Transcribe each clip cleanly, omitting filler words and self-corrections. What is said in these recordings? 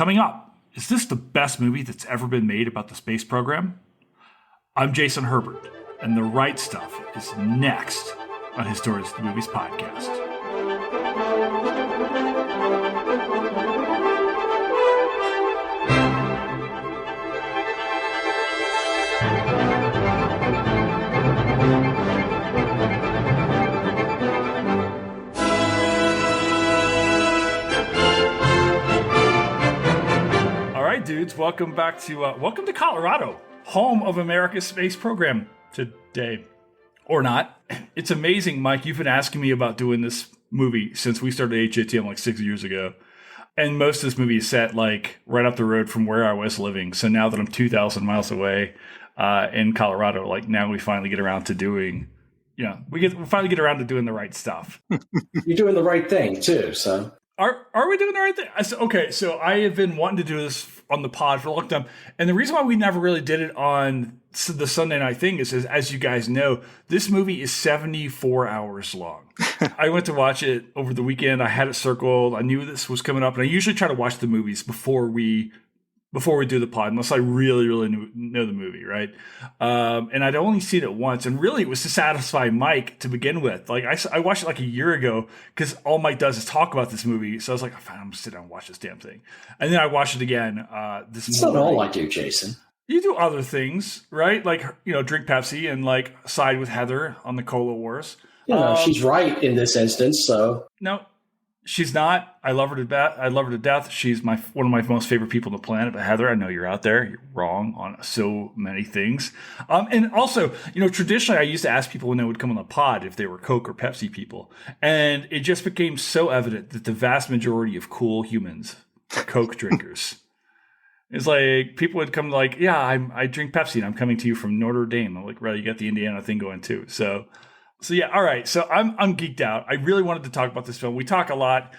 Coming up, is this the best movie that's ever been made about the space program? I'm Jason Herbert, and The Right Stuff is next on His Stories the Movies podcast. Dudes, welcome to Colorado, home of America's space program today, or not. It's amazing, Mike. You've been asking me about doing this movie since we started HATM like 6 years ago, and most of this movie is set like right up the road from where I was living. So now that I'm 2,000 miles away in Colorado, like now we finally get around to doing, we finally get around to doing the right stuff. You're doing the right thing too, so. Are we doing the right thing? So I have been wanting to do this on the pod for a long time. And the reason why we never really did it on the Sunday night thing is, as you guys know, this movie is 74 hours long. I went to watch it over the weekend. I had it circled. I knew this was coming up. And I usually try to watch the movies before we do the pod, unless I really, really know the movie, right? And I'd only seen it once, and really it was to satisfy Mike to begin with. Like I watched it like a year ago because all Mike does is talk about this movie. So I was like, fine, I'm gonna sit down and watch this damn thing. And then I watched it again. It's not all I do, Jason. You do other things, right? Like drink Pepsi and like side with Heather on the Cola Wars. She's right in this instance. So no. She's not. I love her to death. She's one of my most favorite people on the planet. But Heather, I know you're out there. You're wrong on so many things. And also, traditionally I used to ask people when they would come on the pod if they were Coke or Pepsi people. And it just became so evident that the vast majority of cool humans are Coke drinkers. It's like people would come like, yeah, I drink Pepsi and I'm coming to you from Notre Dame. I'm like, well, you got the Indiana thing going too. So yeah, all right. So I'm geeked out. I really wanted to talk about this film. We talk a lot,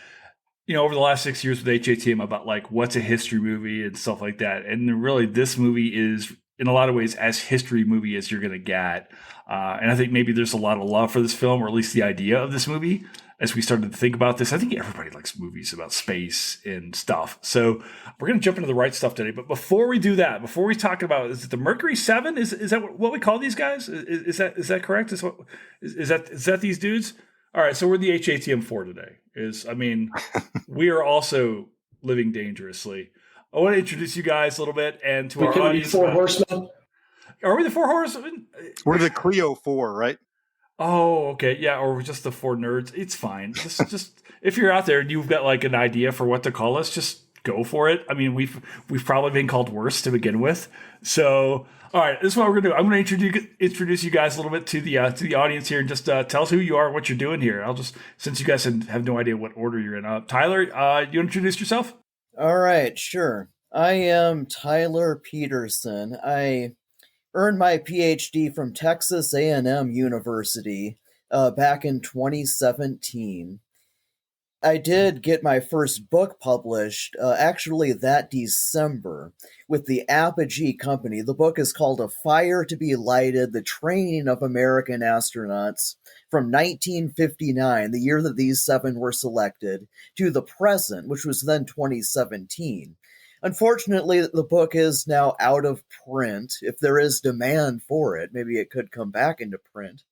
over the last 6 years with HATM about like what's a history movie and stuff like that. And really, this movie is in a lot of ways as history movie as you're going to get. And I think maybe there's a lot of love for this film, or at least the idea of this movie. As we started to think about this, I think everybody likes movies about space and stuff. So we're going to jump into the right stuff today. But before we do that, before we talk about, is it the Mercury 7? Is that what we call these guys? Is that correct? Is that these dudes? All right. So we're the HATM 4 today. We are also living dangerously. I want to introduce you guys a little bit and to our audience. Four horsemen. Are we the 4 horsemen? We're the Clio 4, right? Oh, okay. Yeah, or just the 4 nerds. It's fine. Just if you're out there and you've got like an idea for what to call us, just go for it. I mean, we've probably been called worse to begin with. So, all right, this is what we're gonna do. I'm gonna introduce you guys a little bit to the audience here, and just tell us who you are, what you're doing here. Since you guys have no idea what order you're in. Tyler, you introduce yourself? All right, sure. I am Tyler Peterson. I earned my PhD from Texas A&M University back in 2017. I did get my first book published actually that December with the Apogee Company. The book is called A Fire to be Lighted, The Training of American Astronauts from 1959, the year that these 7 were selected, to the present, which was then 2017. Unfortunately, the book is now out of print. If there is demand for it, maybe it could come back into print.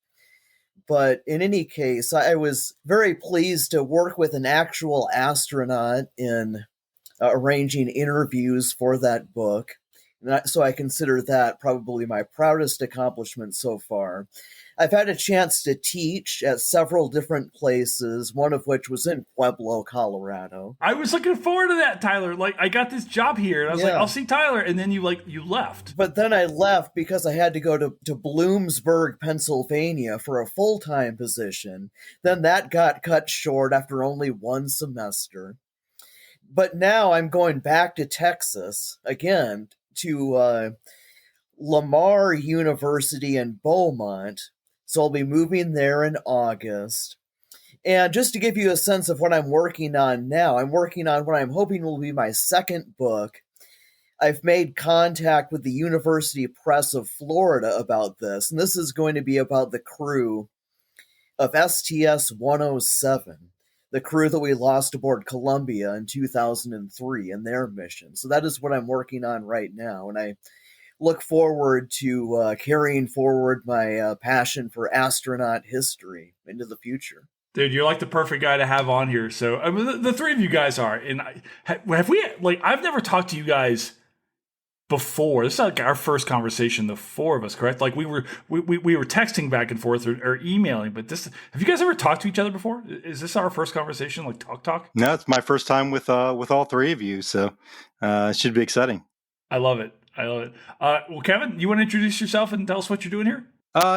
But in any case, I was very pleased to work with an actual astronaut in arranging interviews for that book. So I consider that probably my proudest accomplishment so far. I've had a chance to teach at several different places, one of which was in Pueblo, Colorado. I was looking forward to that, Tyler. Like, I got this job here, and I was like, I'll see Tyler. And then you left. But then I left because I had to go to Bloomsburg, Pennsylvania for a full-time position. Then that got cut short after only 1 semester. But now I'm going back to Texas again to Lamar University in Beaumont. So I'll be moving there in August. And just to give you a sense of what I'm working on now, I'm working on what I'm hoping will be my second book. I've made contact with the University Press of Florida about this, and this is going to be about the crew of STS-107. the crew that we lost aboard Columbia in 2003 and their mission. So that is what I'm working on right now, and I look forward to carrying forward my passion for astronaut history into the future. Dude, you're like the perfect guy to have on here. So, I mean, the three of you guys are. And have we, like, I've never talked to you guys before. This is like our first conversation, the four of us, correct? Like, we were texting back and forth or emailing, but this, have you guys ever talked to each other before? Is this our first conversation, like talk? No, it's my first time with all three of you, so it should be exciting. I love it. Well, Kevin, you want to introduce yourself and tell us what you're doing here?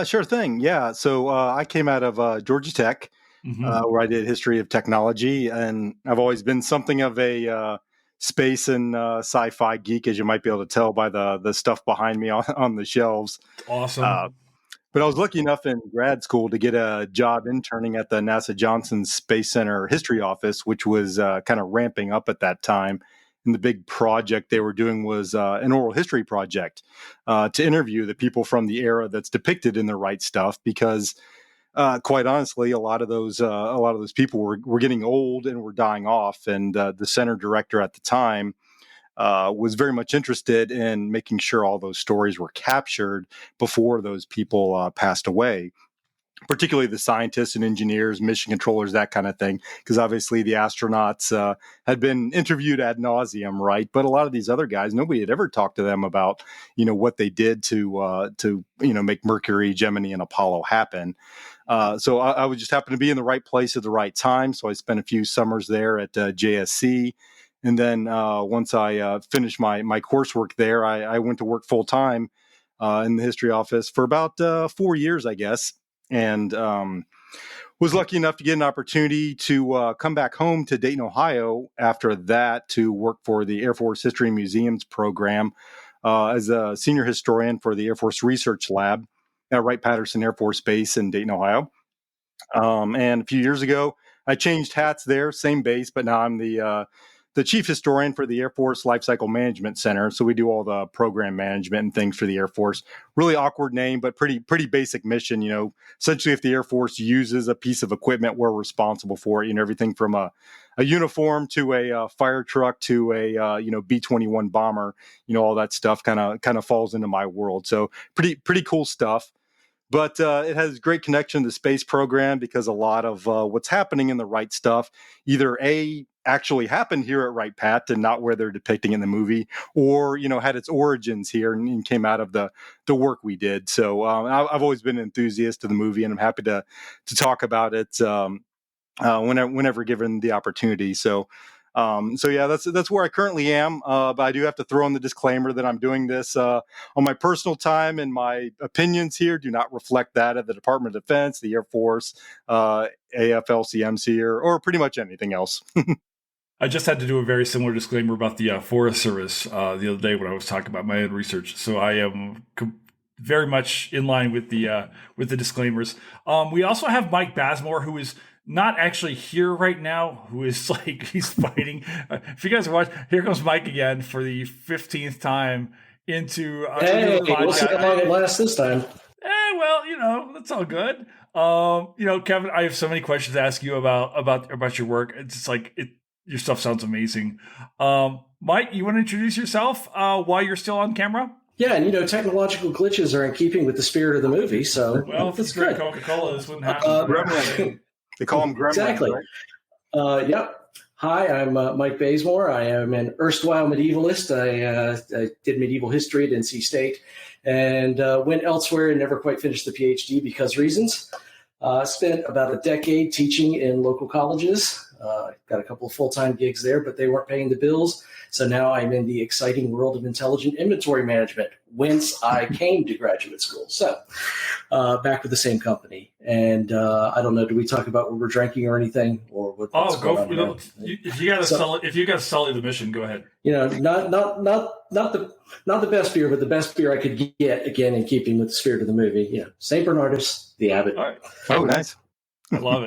Sure thing. Yeah. So I came out of Georgia Tech, where I did history of technology, and I've always been something of a space and sci-fi geek, as you might be able to tell by the stuff behind me on the shelves. Awesome. But I was lucky enough in grad school to get a job interning at the NASA Johnson Space Center History Office, which was kind of ramping up at that time. And the big project they were doing was an oral history project to interview the people from the era that's depicted in the right stuff. Because, quite honestly, a lot of those people were getting old and were dying off. And the center director at the time was very much interested in making sure all those stories were captured before those people passed away. Particularly the scientists and engineers, mission controllers, that kind of thing, because obviously the astronauts had been interviewed ad nauseum, right? But a lot of these other guys, nobody had ever talked to them about, what they did to make Mercury, Gemini, and Apollo happen. So I would just happen to be in the right place at the right time. So I spent a few summers there at JSC. And then once I finished my coursework there, I went to work full time in the history office for about 4 years, I guess. And was lucky enough to get an opportunity to come back home to Dayton, Ohio after that to work for the Air Force History and Museums program as a senior historian for the Air Force Research Lab at Wright-Patterson Air Force Base in Dayton, Ohio. And a few years ago, I changed hats there, same base, but now I'm the chief historian for the Air Force Lifecycle Management Center. So we do all the program management and things for the Air Force. Really awkward name, but pretty basic mission. Essentially, if the Air Force uses a piece of equipment, we're responsible for it. Everything from a uniform to a fire truck to a B-21 bomber. All that stuff kind of falls into my world. So pretty cool stuff. But it has great connection to the space program because a lot of what's happening in the right stuff either actually happened here at Wright Pat and not where they're depicting in the movie, or had its origins here and came out of the work we did. So I've always been an enthusiast of the movie, and I'm happy to talk about it whenever given the opportunity. So yeah, that's where I currently am. But I do have to throw in the disclaimer that I'm doing this on my personal time, and my opinions here do not reflect that of the Department of Defense, the Air Force, AFL-CIMC, or pretty much anything else. I just had to do a very similar disclaimer about the Forest Service the other day when I was talking about my own research. So I am very much in line with the disclaimers. We also have Mike Bazemore, who is not actually here right now, who is he's fighting. If you guys watch, here comes Mike again for the 15th time into hey, we'll see how long it lasts this time. Well, that's all good. Kevin, I have so many questions to ask you about your work. It's just your stuff sounds amazing. Mike, you want to introduce yourself while you're still on camera? Yeah, and technological glitches are in keeping with the spirit of the movie. So if it's good Coca-Cola, this wouldn't happen. They call them gremlins. Exactly. Right? Yep. Hi, I'm Mike Bazemore. I am an erstwhile medievalist. I did medieval history at NC State and went elsewhere and never quite finished the PhD because reasons. Spent about a decade teaching in local colleges. Got a couple of full-time gigs there, but they weren't paying the bills. So now I'm in the exciting world of intelligent inventory management, whence I came to graduate school. So back with the same company. And I don't know, do we talk about what we're drinking or anything? Or what's go for it. If you got to sully the mission, go ahead. Not the best beer, but the best beer I could get, again, in keeping with the spirit of the movie. St. Bernardus, the Abbot. All right. Oh, nice. I love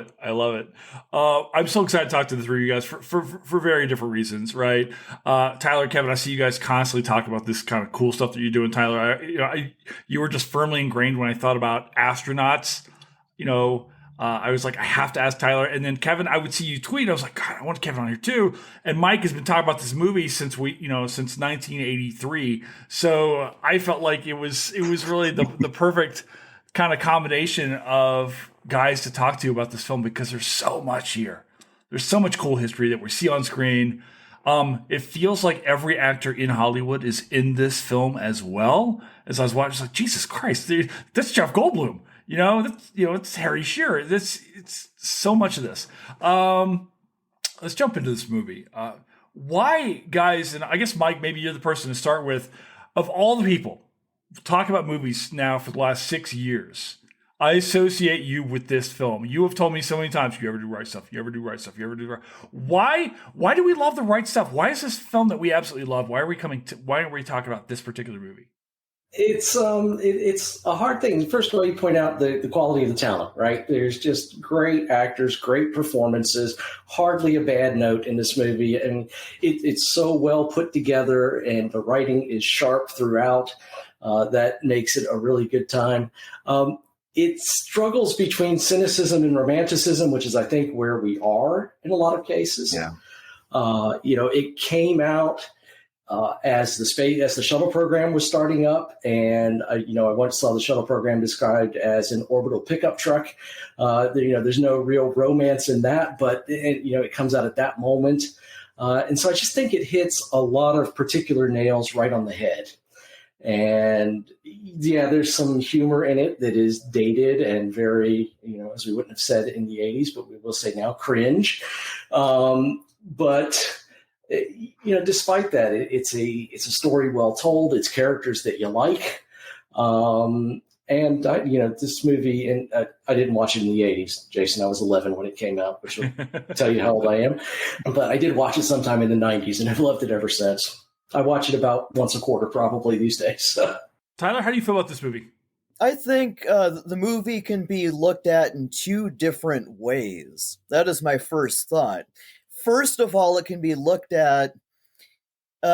it. I'm so excited to talk to the three of you guys for very different reasons, right? Tyler, Kevin, I see you guys constantly talk about this kind of cool stuff that you're doing. Tyler, you were just firmly ingrained when I thought about astronauts. I was like, I have to ask Tyler. And then Kevin, I would see you tweet. I was like, God, I want Kevin on here too. And Mike has been talking about this movie since since 1983. So I felt like it was really the perfect kind of combination of guys to talk to about this film, because there's so much here. There's so much cool history that we see on screen. It feels like every actor in Hollywood is in this film as well. As I was watching, like, Jesus Christ, dude, that's Jeff Goldblum. It's Harry Shearer. It's so much of this. Let's jump into this movie. Why, guys? And I guess Mike, maybe you're the person to start with. Of all the people talk about movies now for the last 6 years, I associate you with this film. You have told me so many times, you ever do right stuff, you ever do right stuff, you ever do right. Why do we love the right stuff? Why is this film that we absolutely love? Why are we talking about this particular movie? It's a hard thing. First of all, you point out the quality of the talent, right? There's just great actors, great performances, hardly a bad note in this movie. And it's so well put together, and the writing is sharp throughout. That makes it a really good time. It struggles between cynicism and romanticism, which is, I think, where we are in a lot of cases. Yeah. It came out as the shuttle program was starting up, and I once saw the shuttle program described as an orbital pickup truck. There's no real romance in that, but it comes out at that moment, and so I just think it hits a lot of particular nails right on the head. And yeah, there's some humor in it that is dated and very, as we wouldn't have said in the 80s, but we will say now, cringe. But despite that, it's a story well told. It's characters that you like. This movie, and I didn't watch it in the 80s, Jason. I was 11 when it came out, which will tell you how old I am. But I did watch it sometime in the 90s, and I've loved it ever since. I watch it about once a quarter probably these days. Tyler, how do you feel about this movie? I think the movie can be looked at in two different ways. That is my first thought. First of all, it can be looked at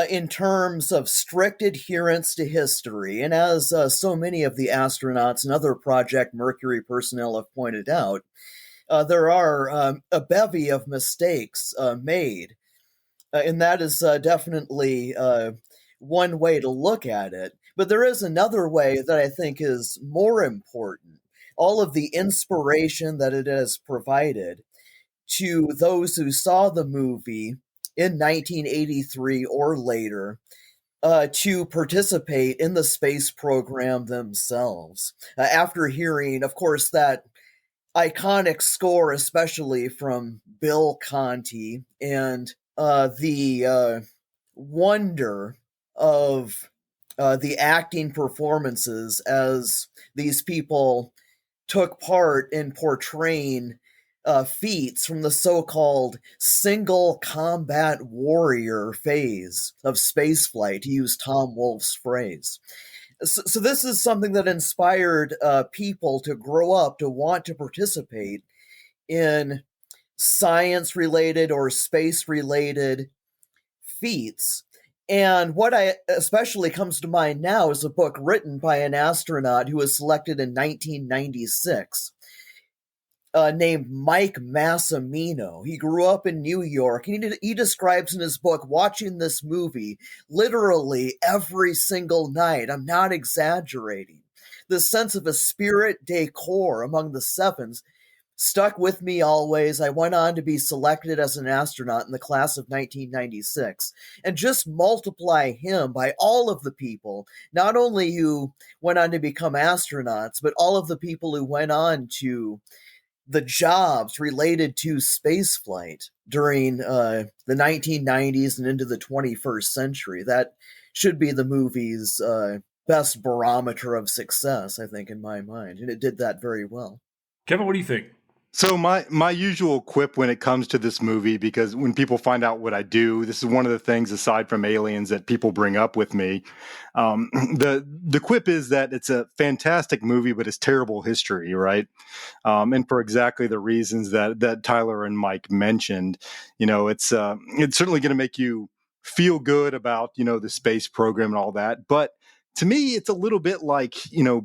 in terms of strict adherence to history. And as so many of the astronauts and other Project Mercury personnel have pointed out, there are a bevy of mistakes made. And that is definitely one way to look at it. But there is another way that I think is more important. All of the inspiration that it has provided to those who saw the movie in 1983 or later to participate in the space program themselves. After hearing, of course, that iconic score, especially from Bill Conti, and the wonder of the acting performances as these people took part in portraying feats from the so-called single combat warrior phase of spaceflight, to use Tom Wolfe's phrase. So this is something that inspired people to grow up to want to participate in science-related or space-related feats. And what I especially comes to mind now is a book written by an astronaut who was selected in 1996, named Mike Massimino. He grew up in New York, and he describes in his book watching this movie literally every single night. I'm not exaggerating. The sense of esprit de corps among the Sevens stuck with me always. I went on to be selected as an astronaut in the class of 1996. And just multiply him by all of the people, not only who went on to become astronauts, but all of the people who went on to the jobs related to spaceflight during the 1990s and into the 21st century. That should be the movie's best barometer of success, I think, in my mind. And it did that very well. Kevin, what do you think? So my usual quip when it comes to this movie, because when people find out what I do, this is one of the things aside from aliens that people bring up with me. The quip is that it's a fantastic movie, but it's terrible history, right? And for exactly the reasons that Tyler and Mike mentioned, it's certainly going to make you feel good about the space program and all that, but to me, it's a little bit like,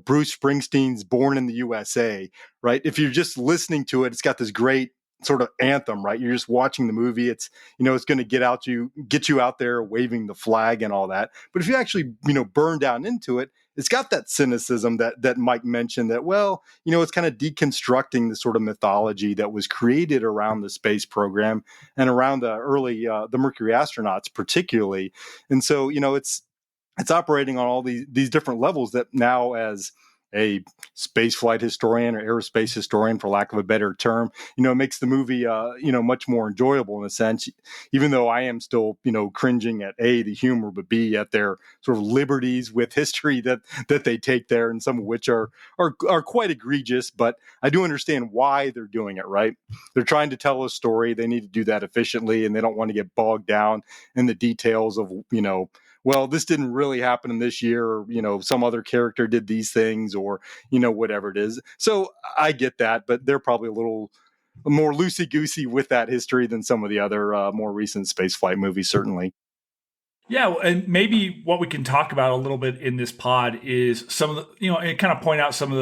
Bruce Springsteen's Born in the USA, right? If you're just listening to it, it's got this great sort of anthem, right? You're just watching the movie. It's, it's going to get you out there waving the flag and all that. But if you actually, burn down into it, it's got that cynicism that Mike mentioned that, well, it's kind of deconstructing the sort of mythology that was created around the space program and around the early, the Mercury astronauts particularly. And so, it's operating on all these different levels that now, as a spaceflight historian or aerospace historian, for lack of a better term, makes the movie, much more enjoyable in a sense, even though I am still, cringing at A, the humor, but B, at their sort of liberties with history that they take there, and some of which are quite egregious, but I do understand why they're doing it, right? They're trying to tell a story. They need to do that efficiently, and they don't want to get bogged down in the details of, well, this didn't really happen in this year, or, some other character did these things, or, whatever it is. So I get that, but they're probably a little more loosey-goosey with that history than some of the other more recent spaceflight movies, certainly. Yeah, and maybe what we can talk about a little bit in this pod is some of the, and kind of point out some of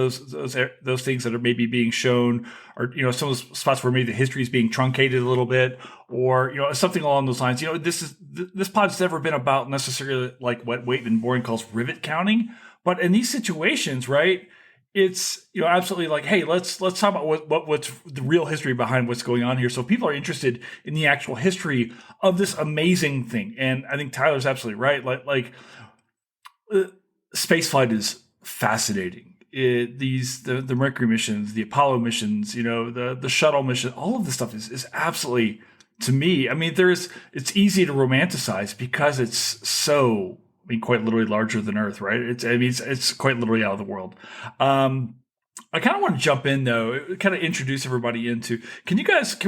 those things that are maybe being shown, or some of those spots where maybe the history is being truncated a little bit, or something along those lines. This pod's never been about necessarily like what Waitman Boring calls rivet counting, but in these situations, right? It's absolutely like, hey, let's talk about what's the real history behind what's going on here. So people are interested in the actual history of this amazing thing, and I think Tyler's absolutely right. Spaceflight is fascinating. The Mercury missions, the Apollo missions, the shuttle mission, all of this stuff is absolutely, to me. I mean, it's easy to romanticize because it's so, quite literally larger than Earth, right? It's quite literally out of the world. I kind of want to jump in though, kind of introduce everybody into. Can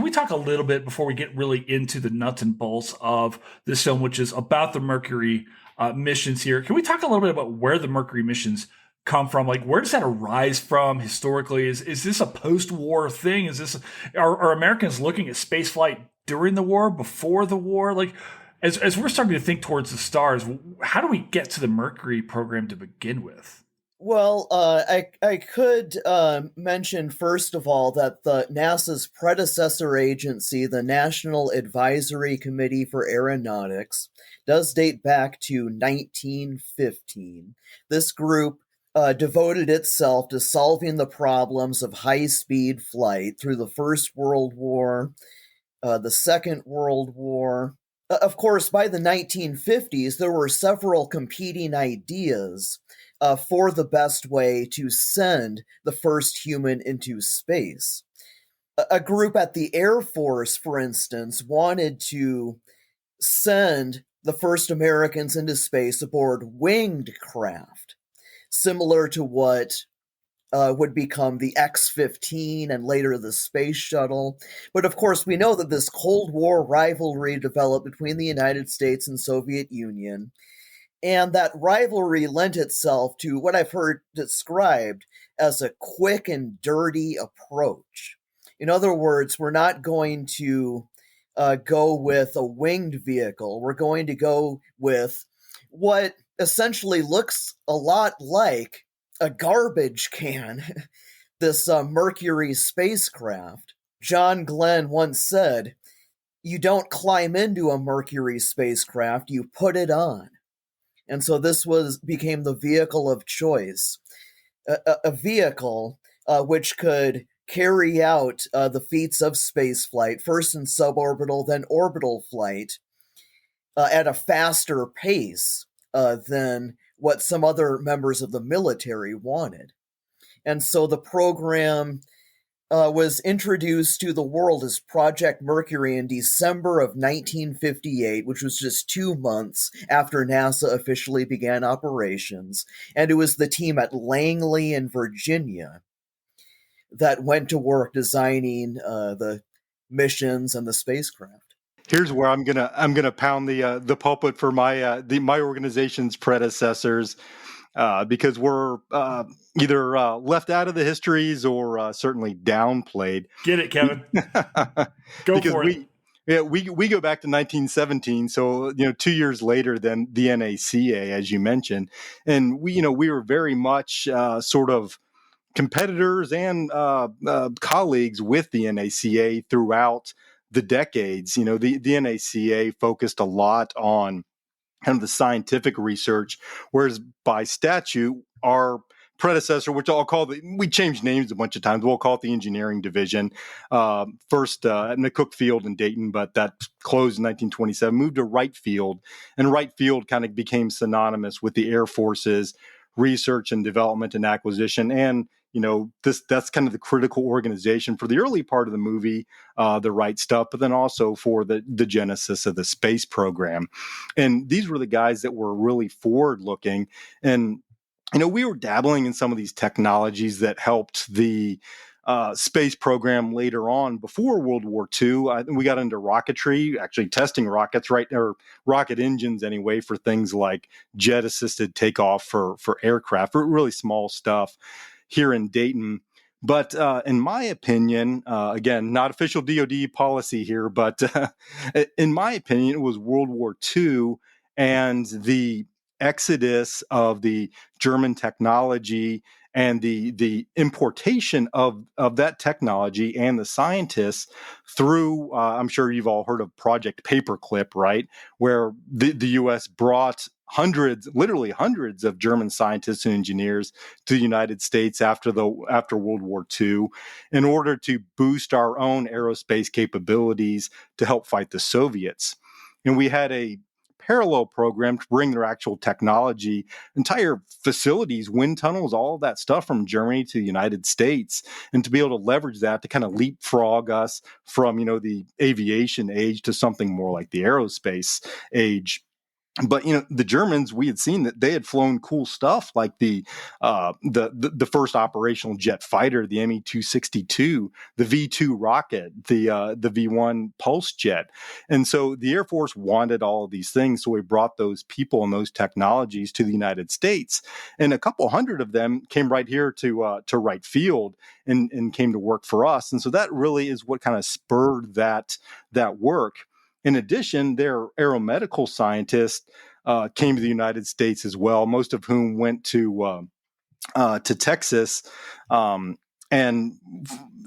we talk a little bit before we get really into the nuts and bolts of this film, which is about the Mercury missions here? Can we talk a little bit about where the Mercury missions come from? Like, where does that arise from historically? Is this a post-war thing? Are Americans looking at spaceflight during the war, before the war? Like, as we're starting to think towards the stars, how do we get to the Mercury program to begin with? Well, I could mention first of all that the NASA's predecessor agency, the National Advisory Committee for Aeronautics, does date back to 1915. This group devoted itself to solving the problems of high-speed flight through the First World War, the Second World War. Of course, by the 1950s, there were several competing ideas for the best way to send the first human into space. A group at the Air Force, for instance, wanted to send the first Americans into space aboard winged craft, similar to what would become the X-15 and later the Space Shuttle. But of course, we know that this Cold War rivalry developed between the United States and Soviet Union, and that rivalry lent itself to what I've heard described as a quick and dirty approach. In other words, we're not going to go with a winged vehicle. We're going to go with what essentially looks a lot like a garbage can, this Mercury spacecraft. John Glenn once said, "You don't climb into a Mercury spacecraft, you put it on." And so this became the vehicle of choice, a vehicle which could carry out the feats of spaceflight, first in suborbital, then orbital flight, at a faster pace than what some other members of the military wanted. And so the program was introduced to the world as Project Mercury in December of 1958, which was just 2 months after NASA officially began operations. And it was the team at Langley in Virginia that went to work designing the missions and the spacecraft. Here's where I'm gonna pound the pulpit for my my organization's predecessors, because we're either left out of the histories or certainly downplayed. Get it, Kevin. Go because for it. Yeah, we go back to 1917, so 2 years later than the NACA, as you mentioned, and we were very much sort of competitors and colleagues with the NACA throughout the decades. The NACA focused a lot on kind of the scientific research, whereas by statute, our predecessor, which I'll call we changed names a bunch of times. We'll call it the engineering division. First at McCook Field in Dayton, but that closed in 1927, moved to Wright Field. And Wright Field kind of became synonymous with the Air Force's research and development and acquisition. And that's kind of the critical organization for the early part of the movie, the right stuff, but then also for the genesis of the space program. And these were the guys that were really forward looking. And, we were dabbling in some of these technologies that helped the space program later on before World War II. We got into rocketry, actually testing rockets, right? Or rocket engines anyway, for things like jet assisted takeoff for aircraft, for really small stuff here in Dayton. But in my opinion, again, not official DoD policy here, but in my opinion, it was World War II and the exodus of the German technology and the importation of that technology and the scientists through, I'm sure you've all heard of Project Paperclip, right? Where the U.S. brought literally hundreds of German scientists and engineers to the United States after World War II in order to boost our own aerospace capabilities to help fight the Soviets. And we had a parallel program to bring their actual technology, entire facilities, wind tunnels, all of that stuff from Germany to the United States, and to be able to leverage that to kind of leapfrog us from, the aviation age to something more like the aerospace age. But the Germans, we had seen that they had flown cool stuff like the first operational jet fighter, the Me-262, the V-2 rocket, the V-1 pulse jet, and so the Air Force wanted all of these things. So we brought those people and those technologies to the United States, and a couple hundred of them came right here to Wright Field and came to work for us. And so that really is what kind of spurred that work. In addition, their aeromedical scientists came to the United States as well, most of whom went to Texas. And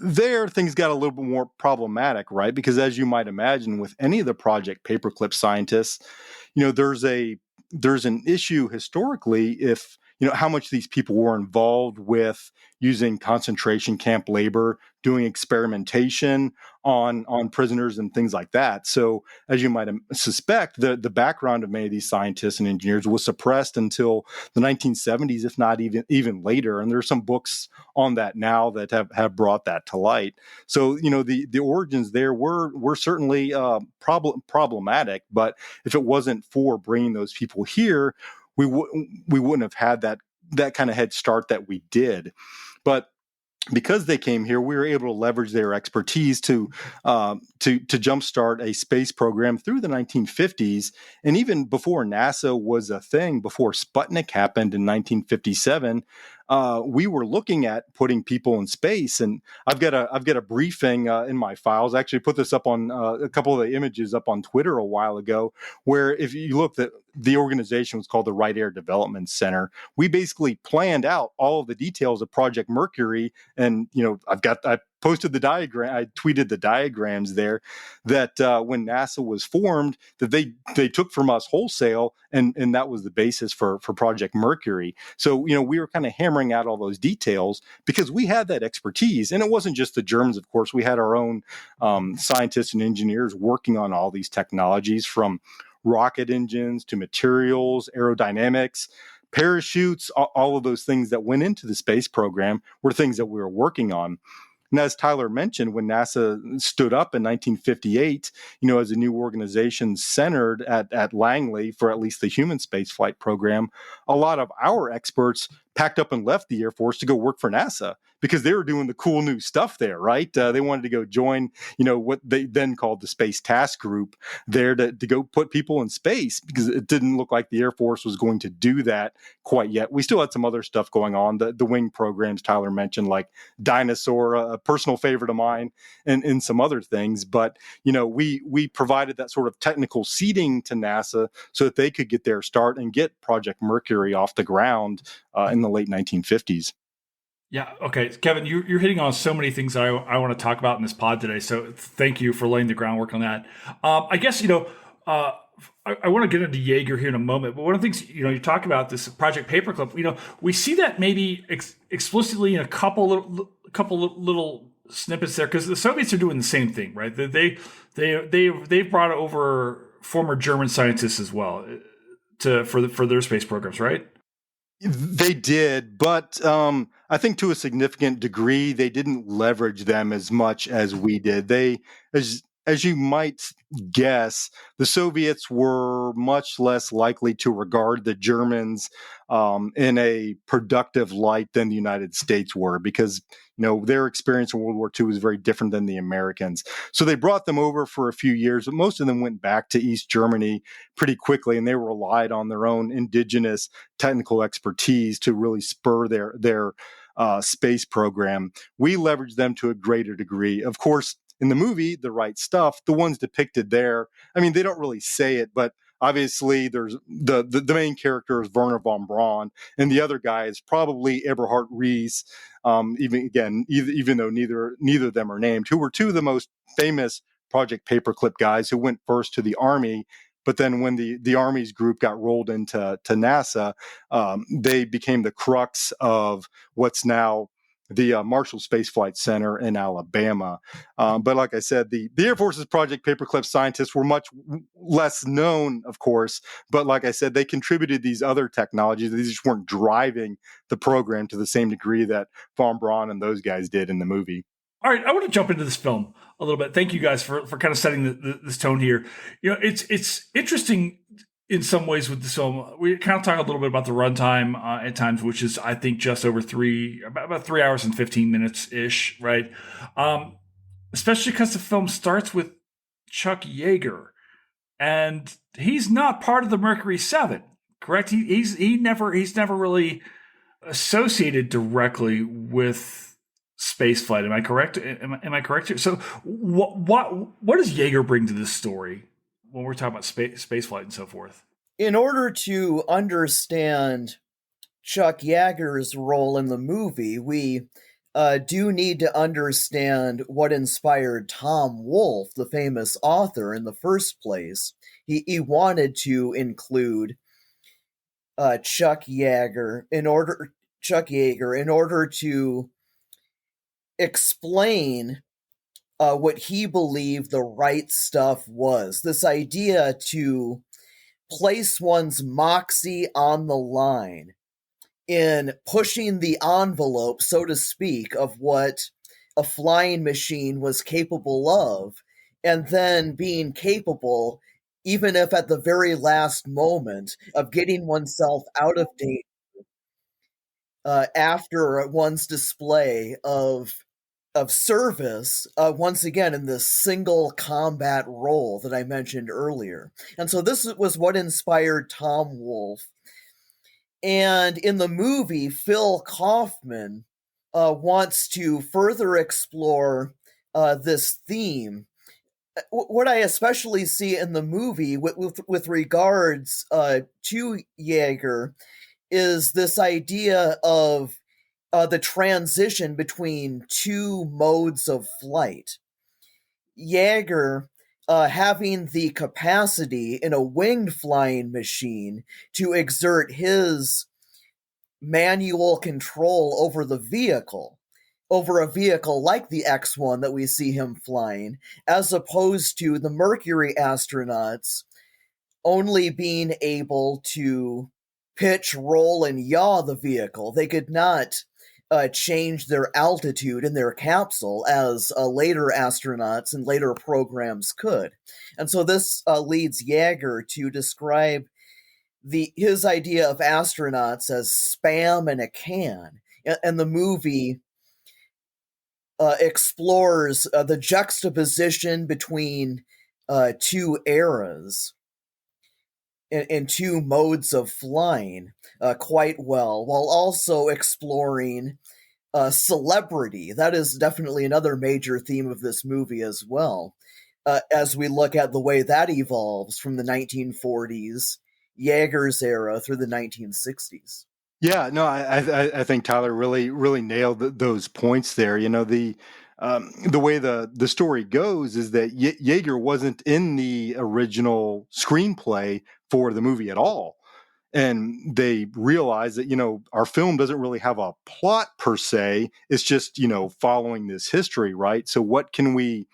there, things got a little bit more problematic, right? Because as you might imagine, with any of the Project Paperclip scientists, there's an issue historically if how much these people were involved with using concentration camp labor, doing experimentation on prisoners and things like that. So as you might suspect, the background of many of these scientists and engineers was suppressed until the 1970s, if not even later. And there's some books on that now that have brought that to light. So, the origins there were certainly problematic, but if it wasn't for bringing those people here, we wouldn't have had that kind of head start that we did. But because they came here, we were able to leverage their expertise to jumpstart a space program through the 1950s, and even before NASA was a thing, before Sputnik happened in 1957. We were looking at putting people in space, and I've got a briefing in my files. I actually put this up on a couple of the images up on Twitter a while ago, where if you look, the organization was called the Right Air Development Center. We basically planned out all of the details of Project Mercury, and I posted the diagram. I tweeted the diagrams there that when NASA was formed, that they took from us wholesale, and that was the basis for Project Mercury. So we were kind of hammering out all those details because we had that expertise, and it wasn't just the Germans. Of course, we had our own scientists and engineers working on all these technologies, from rocket engines to materials, aerodynamics, parachutes. All of those things that went into the space program were things that we were working on. And as Tyler mentioned, when NASA stood up in 1958, as a new organization centered at Langley for at least the human spaceflight program, a lot of our experts packed up and left the Air Force to go work for NASA because they were doing the cool new stuff there, right? They wanted to go join, what they then called the Space Task Group there to go put people in space, because it didn't look like the Air Force was going to do that quite yet. We still had some other stuff going on, the wing programs Tyler mentioned, like Dinosaur, a personal favorite of mine, and some other things. But, we provided that sort of technical seeding to NASA so that they could get their start and get Project Mercury off the ground in the late 1950s. Yeah. Okay, Kevin, you're hitting on so many things that I want to talk about in this pod today. So thank you for laying the groundwork on that. I guess I want to get into Jaeger here in a moment, but one of the things you talk about this Project Paperclip. We see that maybe explicitly in a couple little snippets there, because the Soviets are doing the same thing, right? They've brought over former German scientists as well for their space programs, right? They did, but I think to a significant degree, they didn't leverage them as much as we did. As you might guess, the Soviets were much less likely to regard the Germans in a productive light than the United States were, because their experience in World War II was very different than the Americans. So they brought them over for a few years, but most of them went back to East Germany pretty quickly, and they relied on their own indigenous technical expertise to really spur their space program. We leveraged them to a greater degree. Of course, in the movie, The Right Stuff, the ones depicted there, they don't really say it, but obviously there's the main character is Werner von Braun, and the other guy is probably Eberhard Rees, even though neither of them are named, who were two of the most famous Project Paperclip guys who went first to the Army. But then when the Army's group got rolled into NASA, they became the crux of what's now the Marshall Space Flight Center in Alabama. But like I said, the Air Force's Project Paperclip scientists were much less known, of course. But like I said, they contributed these other technologies. These just weren't driving the program to the same degree that von Braun and those guys did in the movie. All right, I want to jump into this film a little bit. Thank you guys for kind of setting this tone here. It's interesting in some ways with this film. We kind of talk a little bit about the runtime at times, which is, I think, just over about 3 hours and 15 minutes ish, right? Especially because the film starts with Chuck Yeager, and he's not part of the Mercury 7, correct? He's never really associated directly with space flight. Am I correct? Am I correct here? So what does Yeager bring to this story when we're talking about space flight and so forth? In order to understand Chuck Yeager's role in the movie, we do need to understand what inspired Tom Wolfe, the famous author, in the first place. He wanted to include Chuck Yeager in order to explain what he believed the right stuff was. This idea to place one's moxie on the line in pushing the envelope, so to speak, of what a flying machine was capable of, and then being capable, even if at the very last moment, of getting oneself out of danger after one's display of service, once again in this single combat role that I mentioned earlier. And so this was what inspired Tom Wolfe. And in the movie, Phil Kaufman wants to further explore this theme. What I especially see in the movie with regards to Yeager is this idea of the transition between two modes of flight. Yeager having the capacity in a winged flying machine to exert his manual control over a vehicle like the X-1 that we see him flying, as opposed to the Mercury astronauts only being able to pitch, roll, and yaw the vehicle. They could not change their altitude in their capsule as later astronauts and later programs could. And so this leads Yeager to describe his idea of astronauts as spam in a can. And the movie explores the juxtaposition between two eras and two modes of flying quite well, while also exploring celebrity. That is definitely another major theme of this movie as well. As we look at the way that evolves from the 1940s, Yeager's era, through the 1960s. Yeah, no, I think Tyler really nailed those points there. The way the story goes is that Yeager wasn't in the original screenplay for the movie at all. And they realized that, our film doesn't really have a plot per se. It's just, following this history, right? So what can we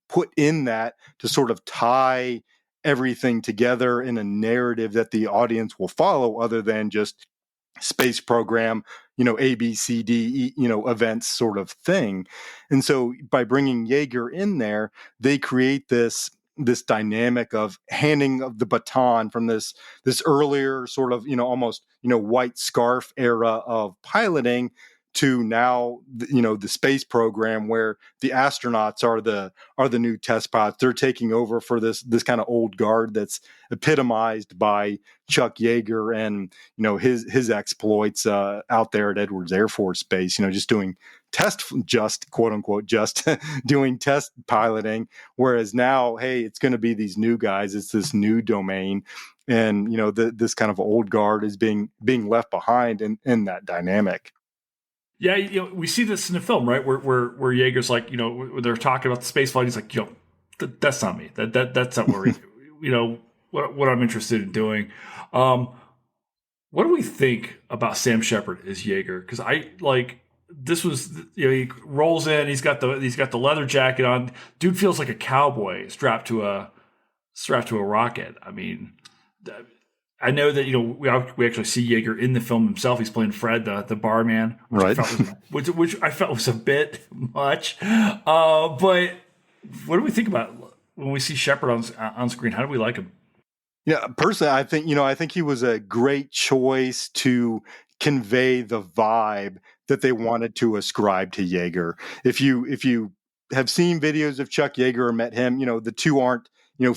put in that to sort of tie everything together in a narrative that the audience will follow, other than just space program, A, B, C, D, E, events sort of thing. And so by bringing Yeager in there, they create this dynamic of handing of the baton from this earlier sort of, almost, white scarf era of piloting to now, the space program, where the astronauts are the new test pilots. They're taking over for this kind of old guard that's epitomized by Chuck Yeager and his exploits out there at Edwards Air Force Base. Just doing quote unquote just doing test piloting. Whereas now, hey, it's going to be these new guys. It's this new domain, and this kind of old guard is being left behind in that dynamic. Yeah, we see this in the film, right? Where Yeager's like, when they're talking about the space flight, he's like, that's not me. That's not where what I'm interested in doing. What do we think about Sam Shepard as Yeager? Because this was, he rolls in, he's got the leather jacket on. Dude feels like a cowboy strapped to a rocket. I mean, I know that we actually see Yeager in the film himself. He's playing Fred, the barman, right? Which I felt was a bit much. But what do we think about when we see Shepard on screen? How do we like him? Yeah, personally, I think he was a great choice to convey the vibe that they wanted to ascribe to Yeager. If you have seen videos of Chuck Yeager or met him, the two aren't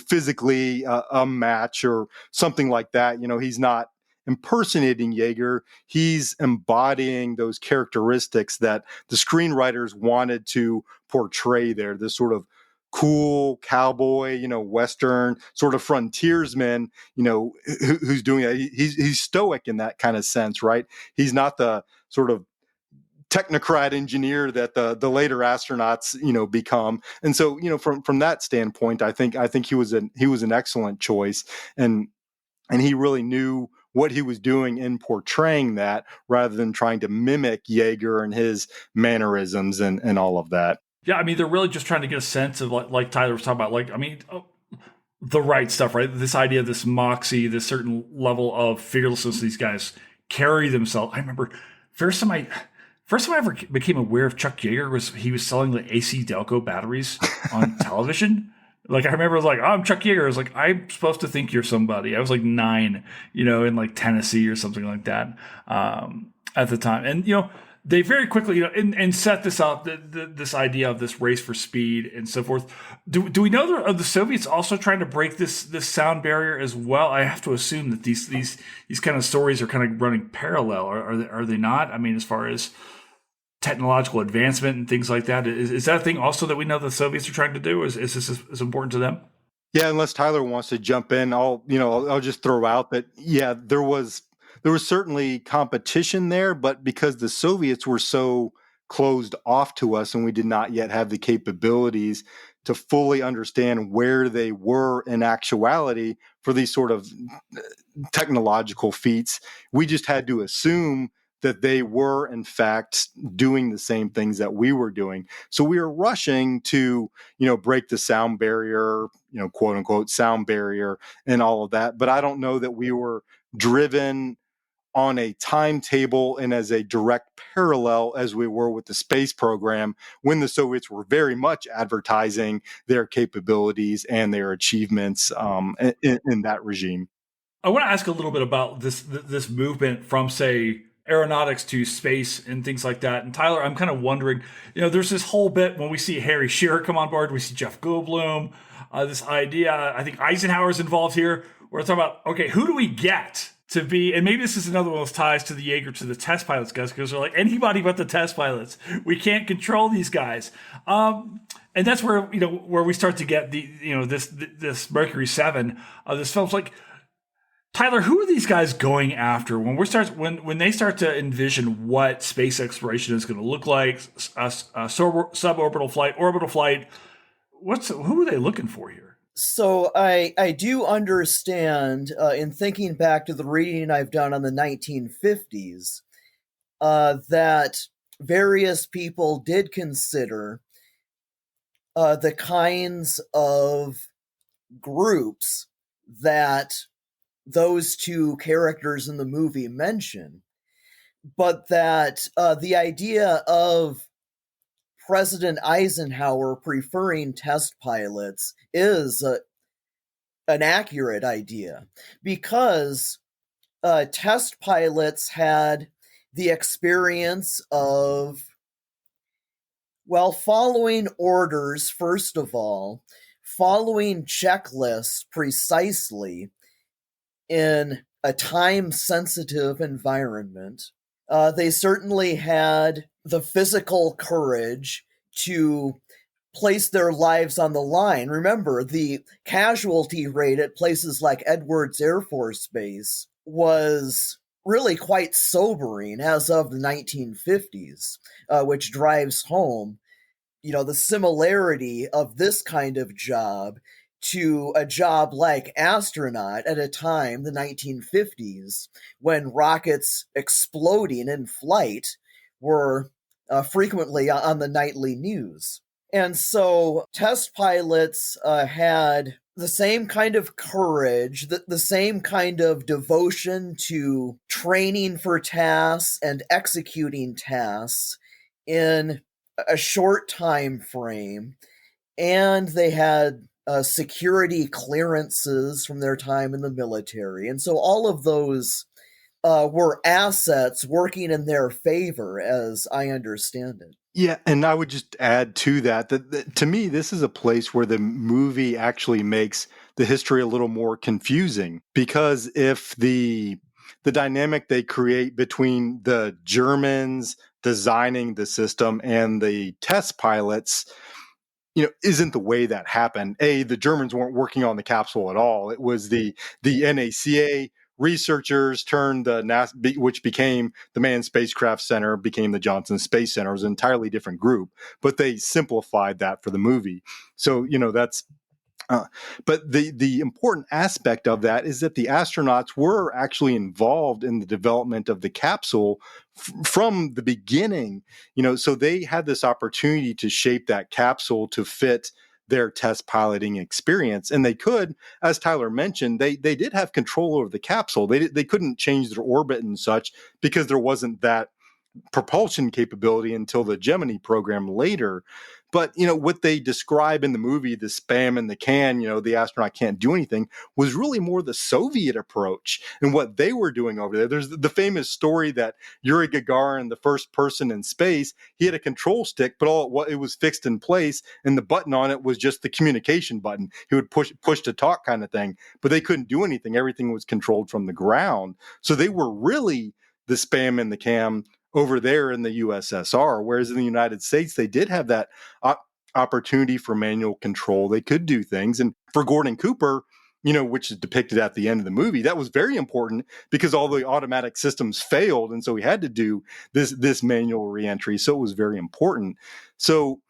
physically a match or something like that. He's not impersonating Yeager. He's embodying those characteristics that the screenwriters wanted to portray there. This sort of cool cowboy, Western sort of frontiersman, who's doing that. He's stoic in that kind of sense, right? He's not the sort of technocrat engineer that the later astronauts become. And so from that standpoint, I think he was an excellent choice, and he really knew what he was doing in portraying that, rather than trying to mimic Yeager and his mannerisms and all of that. Yeah, I mean, they're really just trying to get a sense of like Tyler was talking about, the right stuff, right? This idea of this moxie, this certain level of fearlessness these guys carry themselves. I remember first time I ever became aware of Chuck Yeager was he was selling the AC Delco batteries on television. Like, I remember I was like, oh, I'm Chuck Yeager. I was like, I'm supposed to think you're somebody. I was like 9, in like Tennessee or something like that at the time. And, they very quickly, and set this up, this idea of this race for speed and so forth. Do we know are the Soviets also trying to break this sound barrier as well? I have to assume that these kind of stories are kind of running parallel. Are they not? I mean, as far as technological advancement and things like that, is that a thing also that we know the Soviets are trying to do? Is this as important to them? Yeah, unless Tyler wants to jump in, I'll just throw out that, yeah, there was certainly competition there, but because the Soviets were so closed off to us and we did not yet have the capabilities to fully understand where they were in actuality for these sort of technological feats, we just had to assume that they were in fact doing the same things that we were doing. So we were rushing to, break the sound barrier, quote unquote sound barrier and all of that. But I don't know that we were driven on a timetable and as a direct parallel as we were with the space program, when the Soviets were very much advertising their capabilities and their achievements in that regime. I want to ask a little bit about this movement from, say, aeronautics to space and things like that. And Tyler, I'm kind of wondering, there's this whole bit when we see Harry Shearer come on board, we see Jeff Goldblum, this idea. I think Eisenhower's involved here. We're talking about, okay, who do we get to be? And maybe this is another one of those ties to the Jaeger, to the test pilots, guys, because they're like, anybody but the test pilots. We can't control these guys. And that's where we start to get this Mercury 7. This film's like, Tyler, who are these guys going after when they start to envision what space exploration is going to look like, suborbital flight, orbital flight? Who are they looking for here? So I do understand, in thinking back to the reading I've done on the 1950s, that various people did consider the kinds of groups that those two characters in the movie mention, but that the idea of President Eisenhower preferring test pilots is an accurate idea, because test pilots had the experience of, well, following orders, first of all, following checklists precisely in a time-sensitive environment. They certainly had the physical courage to place their lives on the line. Remember, the casualty rate at places like Edwards Air Force Base was really quite sobering as of the 1950s, which drives home, the similarity of this kind of job to a job like astronaut at a time, the 1950s, when rockets exploding in flight were frequently on the nightly news. And so test pilots had the same kind of courage, the same kind of devotion to training for tasks and executing tasks in a short time frame, and they had security clearances from their time in the military. And so all of those were assets working in their favor, as I understand it. Yeah, and I would just add to that to me, this is a place where the movie actually makes the history a little more confusing, because if the dynamic they create between the Germans designing the system and the test pilots, isn't the way that happened. The Germans weren't working on the capsule at all. It was the NACA researchers turned the NASA, which became the Manned Spacecraft Center, became the Johnson Space Center. It was an entirely different group, but they simplified that for the movie. So, that's but the important aspect of that is that the astronauts were actually involved in the development of the capsule from the beginning, so they had this opportunity to shape that capsule to fit their test piloting experience. And they could, as Tyler mentioned, they did have control over the capsule. They couldn't change their orbit and such because there wasn't that propulsion capability until the Gemini program later. But, what they describe in the movie, the spam in the can, the astronaut can't do anything, was really more the Soviet approach and what they were doing over there. There's the famous story that Yuri Gagarin, the first person in space, he had a control stick, but it was fixed in place, and the button on it was just the communication button. He would push to talk kind of thing, but they couldn't do anything. Everything was controlled from the ground. So they were really the spam in the can over there in the USSR, whereas in the United States, they did have that opportunity for manual control. They could do things. And for Gordon Cooper, which is depicted at the end of the movie, that was very important because all the automatic systems failed. And so he had to do this manual reentry. So it was very important. So,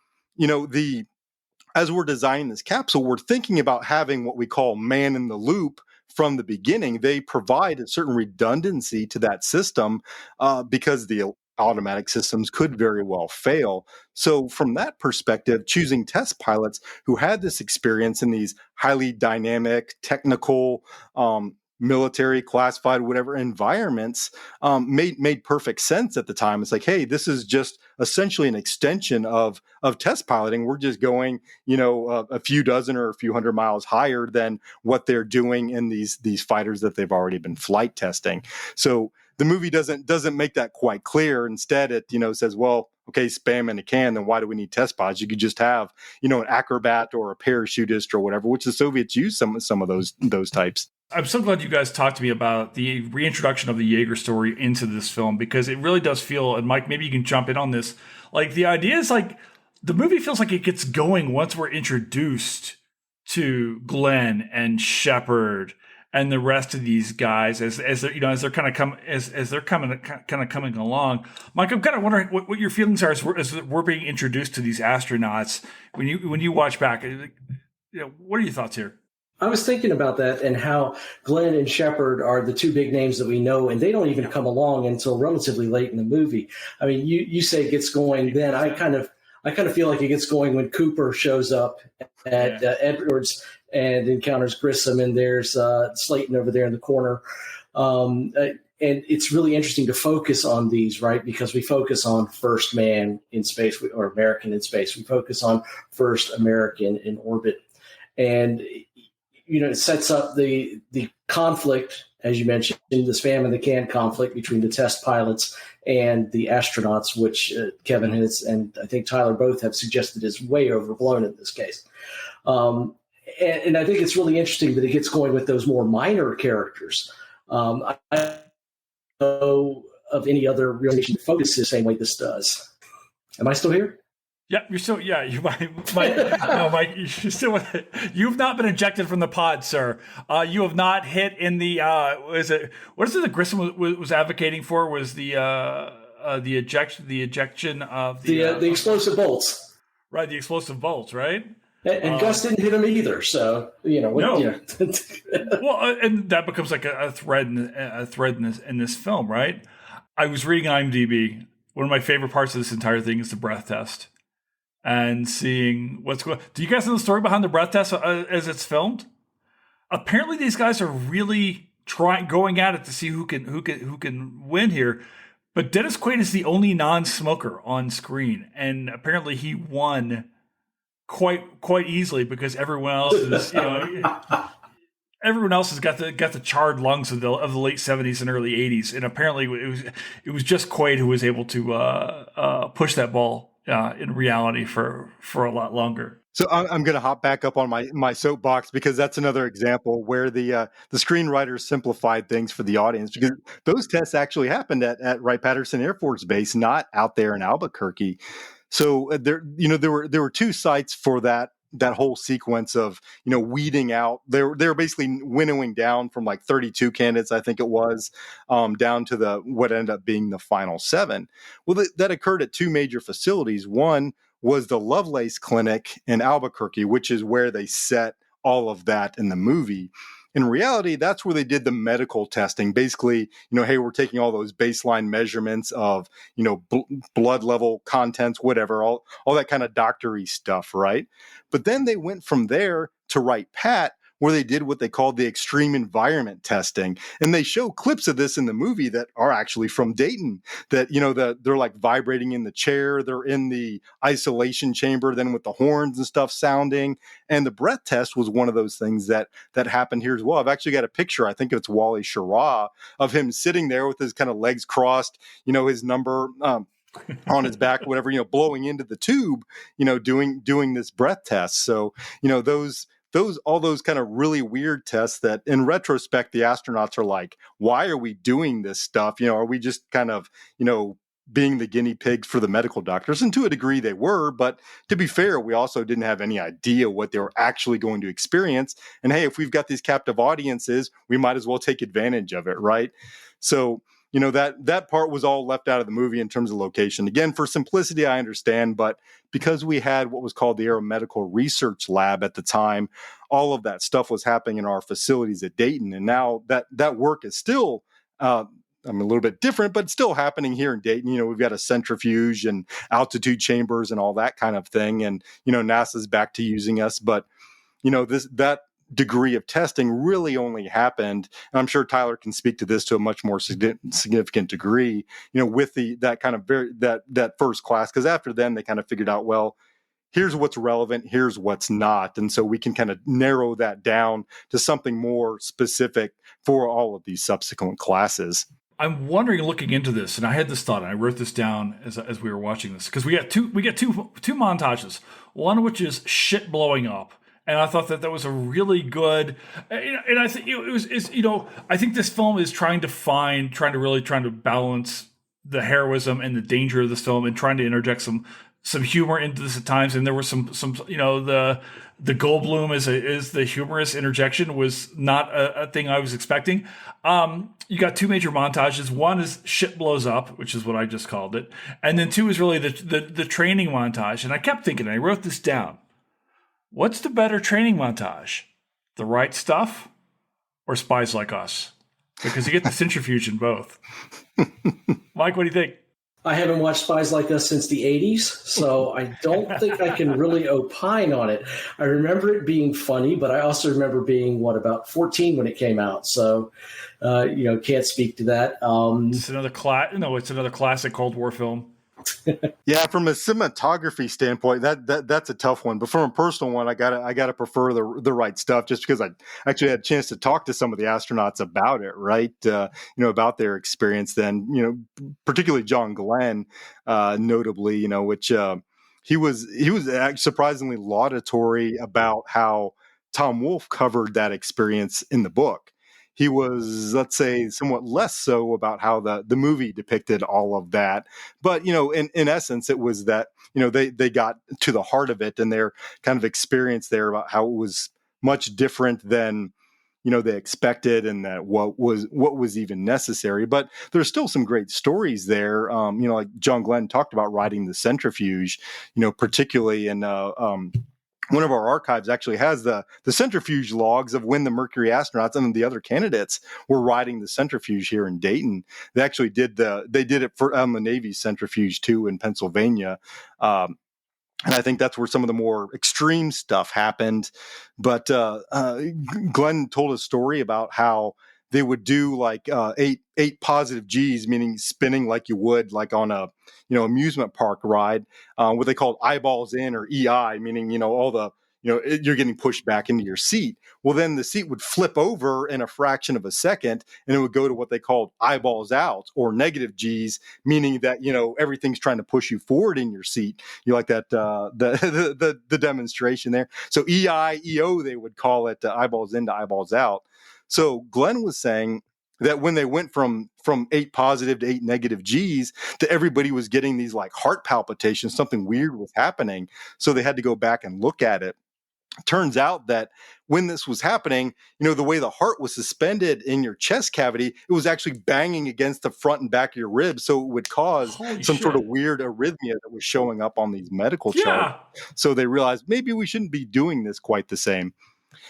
as we're designing this capsule, we're thinking about having what we call man in the loop from the beginning. They provide a certain redundancy to that system because the automatic systems could very well fail. So from that perspective, choosing test pilots who had this experience in these highly dynamic, technical military, classified, whatever environments, made perfect sense at the time. It's like, hey, this is just essentially an extension of test piloting. We're just going, a few dozen or a few hundred miles higher than what they're doing in these fighters that they've already been flight testing. So the movie doesn't make that quite clear. Instead, it says, well, okay, spam in a can, then why do we need test pods? You could just have, an acrobat or a parachutist or whatever, which the Soviets used some of those types. I'm so glad you guys talked to me about the reintroduction of the Jaeger story into this film, because it really does feel, and Mike, maybe you can jump in on this, like the idea is like the movie feels like it gets going once we're introduced to Glenn and Shepard and the rest of these guys as they're kind of coming along. Mike, I'm kind of wondering what your feelings are as we're being introduced to these astronauts when you watch back. What are your thoughts here? I was thinking about that and how Glenn and Shepard are the two big names that we know, and they don't even come along until relatively late in the movie. I mean, you say it gets going then. I kind of feel like it gets going when Cooper shows up at Edwards and encounters Grissom, and there's Slayton over there in the corner. And it's really interesting to focus on these, right? Because we focus on first man in space or American in space. We focus on first American in orbit. And it sets up the conflict, as you mentioned, the spam in the can conflict between the test pilots and the astronauts, which Kevin has and I think Tyler both have suggested is way overblown in this case. And I think it's really interesting that it gets going with those more minor characters. I don't know of any other real nation that focuses the same way this does. Am I still here? Yeah, you're still. Yeah, you might. No, Mike, you're still. You've not been ejected from the pod, sir. You have not hit in the. What is it that Grissom was advocating for? Was the ejection of the explosive bolts? Right, the explosive bolts, right? And Gus didn't hit him either, so no. Well, and that becomes like a thread in this film, right? I was reading IMDb. One of my favorite parts of this entire thing is the breath test. And seeing what's going on. Do you guys know the story behind the breath test as it's filmed? Apparently, these guys are really going at it to see who can win here. But Dennis Quaid is the only non-smoker on screen, and apparently he won quite easily because everyone else is everyone else has got the charred lungs of the late 70s and early 80s, and apparently it was just Quaid who was able to push that ball in reality for a lot longer. So I'm going to hop back up on my soapbox because that's another example where the screenwriters simplified things for the audience, because those tests actually happened at Wright-Patterson Air Force Base, not out there in Albuquerque. So there were two sites for that whole sequence of weeding out. They were basically winnowing down from like 32 candidates, I think it was, down to what ended up being the final 7. Well, that occurred at two major facilities. One was the Lovelace Clinic in Albuquerque, which is where they set all of that in the movie. In reality, that's where they did the medical testing. Basically, hey, we're taking all those baseline measurements of, blood level contents, whatever, all that kind of doctory stuff, right? But then they went from there to Wright-Pat, where they did what they called the extreme environment testing. And they show clips of this in the movie that are actually from Dayton, that, they're like vibrating in the chair. They're in the isolation chamber, then with the horns and stuff sounding. And the breath test was one of those things that happened here as well. I've actually got a picture, I think it's Wally Schirra, of him sitting there with his kind of legs crossed, his number on his back, whatever, blowing into the tube, doing this breath test. So, all those kind of really weird tests that in retrospect, the astronauts are like, why are we doing this stuff? Are we just kind of, being the guinea pigs for the medical doctors? And to a degree they were, but to be fair, we also didn't have any idea what they were actually going to experience. And hey, if we've got these captive audiences, we might as well take advantage of it, right? So, that part was all left out of the movie in terms of location. Again, for simplicity, I understand, but because we had what was called the Aeromedical Research Lab at the time, all of that stuff was happening in our facilities at Dayton. And now that work is still, a little bit different, but still happening here in Dayton. We've got a centrifuge and altitude chambers and all that kind of thing. And, NASA's back to using us. But, degree of testing really only happened, and I'm sure Tyler can speak to this to a much more significant degree, with that kind of that first class, because after then they kind of figured out, well, here's what's relevant, here's what's not. And so we can kind of narrow that down to something more specific for all of these subsequent classes. I'm wondering, looking into this, and I had this thought, and I wrote this down as we were watching this, because we get two montages, one of which is shit blowing up. And I thought that was a really good, and I think I think this film is trying to balance the heroism and the danger of this film, and trying to interject some humor into this at times. And there was some the Goldblum is the humorous interjection was not a thing I was expecting. You got two major montages. One is shit blows up, which is what I just called it, and then two is really the training montage. And I kept thinking, I wrote this down. What's the better training montage? The Right Stuff or Spies Like Us? Because you get the centrifuge in both. Mike, what do you think? I haven't watched Spies Like Us since the 80s, so I don't think I can really opine on it. I remember it being funny, but I also remember being, about 14 when it came out. So, can't speak to that. It's another classic Cold War film. Yeah, from a cinematography standpoint, that's a tough one. But from a personal one, I gotta prefer the Right Stuff, just because I actually had a chance to talk to some of the astronauts about it, right? About their experience then. Particularly John Glenn, notably, which he was surprisingly laudatory about how Tom Wolfe covered that experience in the book. He was, let's say, somewhat less so about how the movie depicted all of that. But, in essence, it was that, they got to the heart of it, and their kind of experience there about how it was much different than, they expected, and that what was even necessary. But there's still some great stories there. Like John Glenn talked about riding the centrifuge, particularly in one of our archives actually has the centrifuge logs of when the Mercury astronauts and the other candidates were riding the centrifuge here in Dayton. They actually did it for the Navy centrifuge too in Pennsylvania. And I think that's where some of the more extreme stuff happened. But Glenn told a story about how they would do like eight positive G's, meaning spinning like you would like on a amusement park ride, what they called eyeballs in, or EI, meaning all the you're getting pushed back into your seat. Well, then the seat would flip over in a fraction of a second, and it would go to what they called eyeballs out, or negative G's, meaning that everything's trying to push you forward in your seat. You like that the demonstration there. So EI, EO, they would call it eyeballs in to eyeballs out. So Glenn was saying that when they went from 8 positive to 8 negative G's, to everybody was getting these like heart palpitations, something weird was happening. So they had to go back and look at it. Turns out that when this was happening, the way the heart was suspended in your chest cavity, it was actually banging against the front and back of your ribs. So it would cause sort of weird arrhythmia that was showing up on these medical charts. So they realized maybe we shouldn't be doing this quite the same.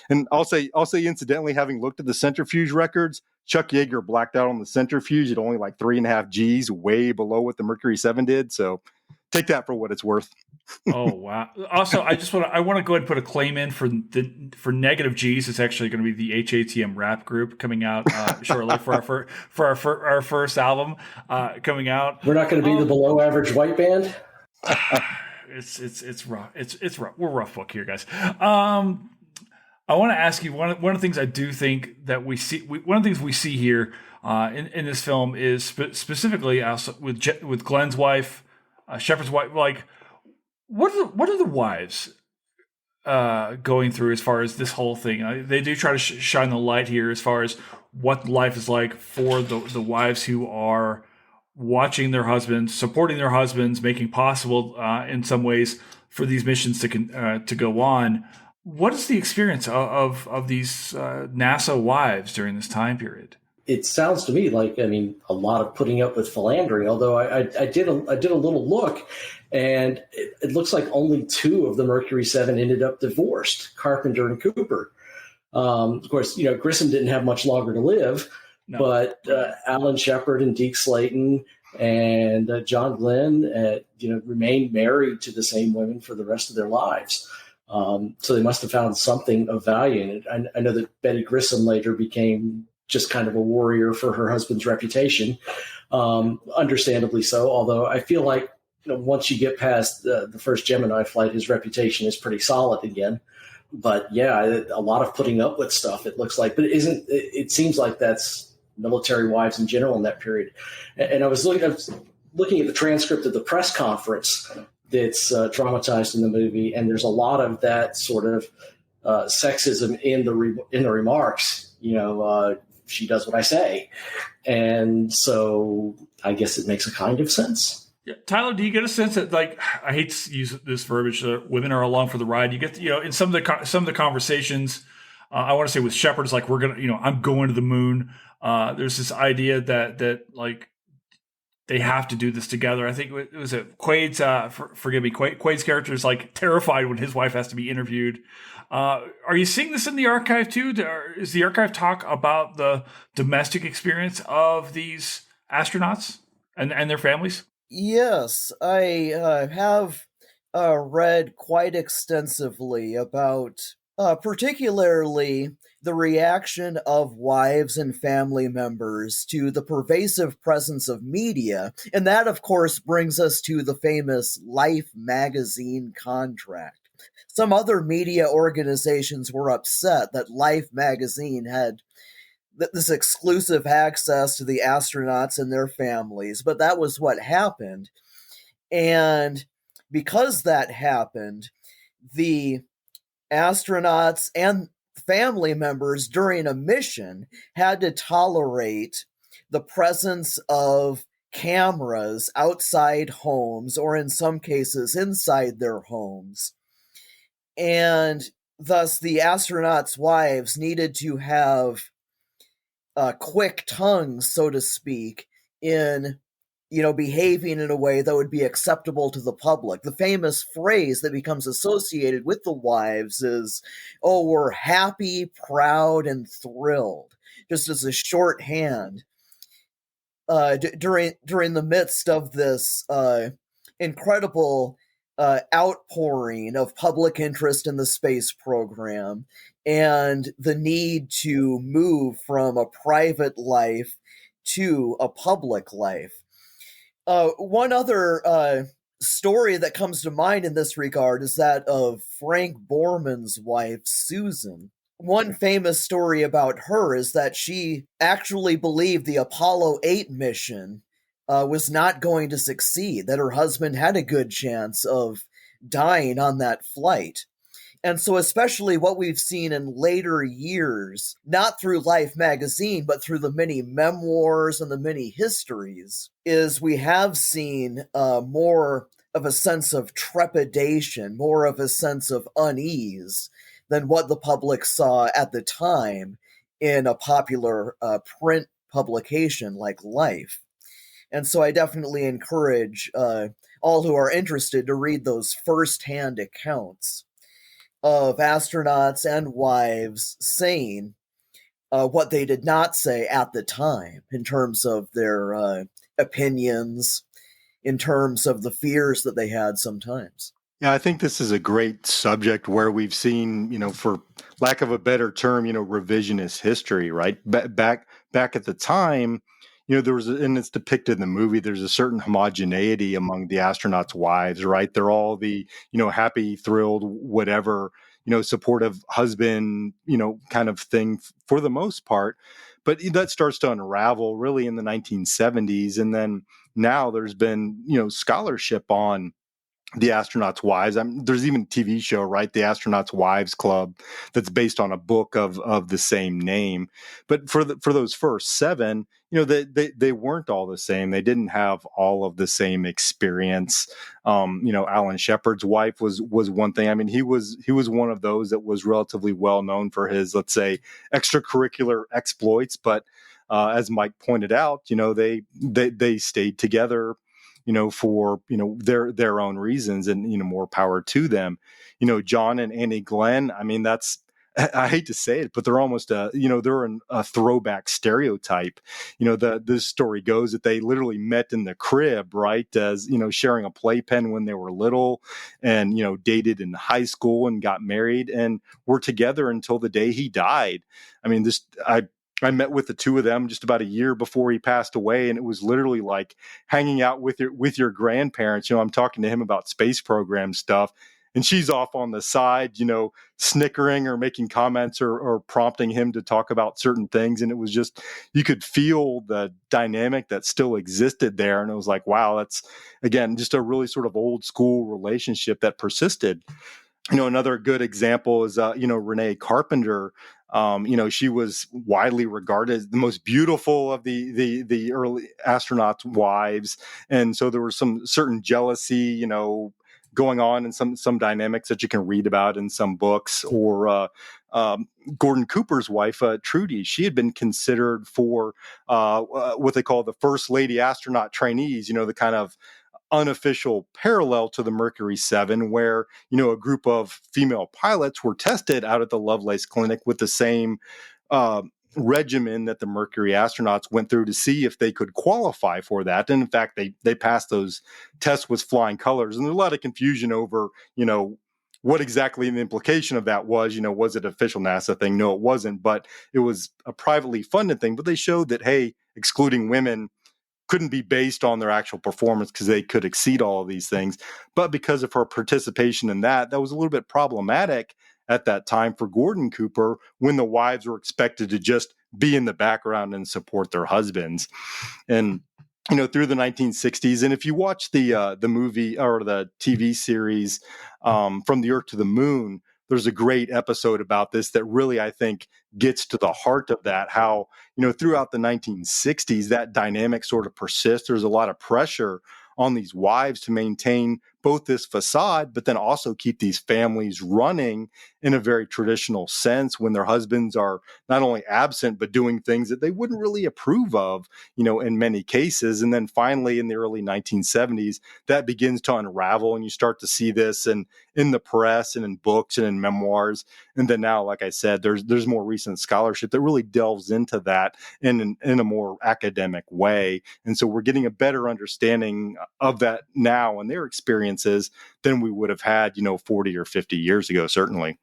And I'll say incidentally, having looked at the centrifuge records, Chuck Yeager blacked out on the centrifuge at only like 3.5 G's, way below what the Mercury 7 did. So take that for what it's worth. Oh wow! Also, I want to go ahead and put a claim in for negative G's. It's actually going to be the HATM rap group coming out shortly for our first album coming out. We're not going to be the below average white band. It's rough. It's rough. We're rough book here, guys. I want to ask you one of the things I do think that we see. One of the things we see here in this film is specifically also with Glenn's wife, Shepard's wife. Like, what are the wives going through as far as this whole thing? They do try to shine the light here as far as what life is like for the wives who are watching their husbands, supporting their husbands, making possible in some ways for these missions to go on. What is the experience of these NASA wives during this time period? It sounds to me like, a lot of putting up with philandering, although I did a little look, and it looks like only 2 of the Mercury 7 ended up divorced, Carpenter and Cooper. Of course, Grissom didn't have much longer to live, but Alan Shepard and Deke Slayton and John Glenn, remained married to the same women for the rest of their lives. So they must have found something of value in it. I know that Betty Grissom later became just kind of a warrior for her husband's reputation, understandably so. Although I feel like once you get past the first Gemini flight, his reputation is pretty solid again. But yeah, a lot of putting up with stuff, it looks like. But it seems like that's military wives in general in that period. And I was looking at the transcript of the press conference that's dramatized in the movie, and there's a lot of that sort of sexism in the remarks. She does what I say, and so I guess it makes a kind of sense. Yeah. Tyler, do you get a sense that, like, I hate to use this verbiage, women are along for the ride? You get, in some of the conversations, I want to say with Shepard, it's like, we're gonna, I'm going to the moon. There's this idea that like they have to do this together. I think it was Quaid's. Forgive me, Quaid's character is like terrified when his wife has to be interviewed. Are you seeing this in the archive too? Is the archive talk about the domestic experience of these astronauts and their families? Yes, I have read quite extensively about particularly the reaction of wives and family members to the pervasive presence of media. And that, of course, brings us to the famous Life magazine contract. Some other media organizations were upset that Life magazine had this exclusive access to the astronauts and their families, but that was what happened. And because that happened, the astronauts and family members during a mission had to tolerate the presence of cameras outside homes, or in some cases inside their homes. And thus the astronauts' wives needed to have quick tongues, so to speak, in behaving in a way that would be acceptable to the public. The famous phrase that becomes associated with the wives is, "Oh, we're happy, proud, and thrilled," just as a shorthand. During the midst of this incredible outpouring of public interest in the space program and the need to move from a private life to a public life. One other story that comes to mind in this regard is that of Frank Borman's wife, Susan. One famous story about her is that she actually believed the Apollo 8 mission was not going to succeed, that her husband had a good chance of dying on that flight. And so especially what we've seen in later years, not through Life magazine, but through the many memoirs and the many histories, is we have seen more of a sense of trepidation, more of a sense of unease than what the public saw at the time in a popular print publication like Life. And so I definitely encourage all who are interested to read those first-hand accounts of astronauts and wives saying what they did not say at the time in terms of their opinions, in terms of the fears that they had sometimes. Yeah, I think this is a great subject where we've seen, for lack of a better term, revisionist history, right? Back at the time, there was, and it's depicted in the movie, there's a certain homogeneity among the astronauts' wives, right? They're all the, happy, thrilled, whatever, supportive husband, kind of thing for the most part. But that starts to unravel really in the 1970s. And then now there's been, scholarship on the astronauts' wives. There's even a TV show, right? The Astronauts' Wives Club, that's based on a book of the same name. But for those first seven, they weren't all the same. They didn't have all of the same experience. Alan Shepard's wife was one thing. I mean, he was one of those that was relatively well known for his, let's say, extracurricular exploits. But as Mike pointed out, they stayed together, for, their own reasons, and, more power to them. John and Annie Glenn, I mean, that's I hate to say it, but they're almost they're a throwback stereotype. This story goes that they literally met in the crib, right? As, sharing a playpen when they were little, and, dated in high school and got married and were together until the day he died. I mean, I met with the two of them just about a year before he passed away, and it was literally like hanging out with your grandparents. I'm talking to him about space program stuff, and she's off on the side, snickering or making comments or prompting him to talk about certain things. And it was just, you could feel the dynamic that still existed there. And it was like, wow, that's, again, just a really sort of old school relationship that persisted. Another good example is, Renee Carpenter. She was widely regarded as the most beautiful of the early astronauts' wives. And so there was some certain jealousy, going on in some dynamics that you can read about in some books. Or Gordon Cooper's wife, Trudy, she had been considered for what they call the first lady astronaut trainees, the kind of unofficial parallel to the Mercury 7, where, a group of female pilots were tested out at the Lovelace Clinic with the same regimen that the Mercury astronauts went through to see if they could qualify for that. And in fact, they passed those tests with flying colors. And there's a lot of confusion over, what exactly the implication of that was. Was it an official NASA thing? No, it wasn't. But it was a privately funded thing. But they showed that, hey, excluding women couldn't be based on their actual performance because they could exceed all of these things. But because of her participation in that was a little bit problematic at that time for Gordon Cooper, when the wives were expected to just be in the background and support their husbands. And through the 1960s, and if you watch the movie or the TV series From the Earth to the Moon, there's a great episode about this that really, I think, gets to the heart of that. How, throughout the 1960s, that dynamic sort of persists. There's a lot of pressure on these wives to maintain both this facade, but then also keep these families running in a very traditional sense when their husbands are not only absent, but doing things that they wouldn't really approve of, in many cases. And then finally, in the early 1970s, that begins to unravel, and you start to see this in the press and in books and in memoirs. And then now, like I said, there's more recent scholarship that really delves into that in a more academic way. And so we're getting a better understanding of that now and their experiences than we would have had, 40 or 50 years ago, certainly.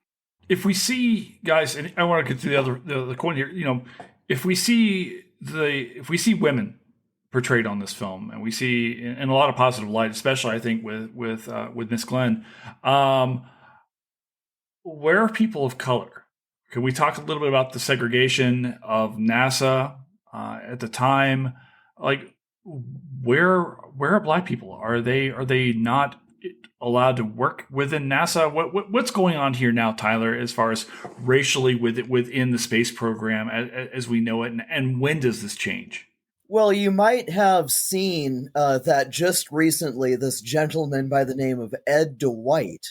If we see, guys, and I want to get to the other coin here, if we see women portrayed on this film, and we see in a lot of positive light, especially I think with Miss Glenn, where are people of color? Can we talk a little bit about the segregation of NASA at the time? Like, where are Black people? Are they not allowed to work within NASA? What's going on here now, Tyler, as far as racially within the space program as we know it, and when does this change? Well, you might have seen that just recently this gentleman by the name of Ed Dwight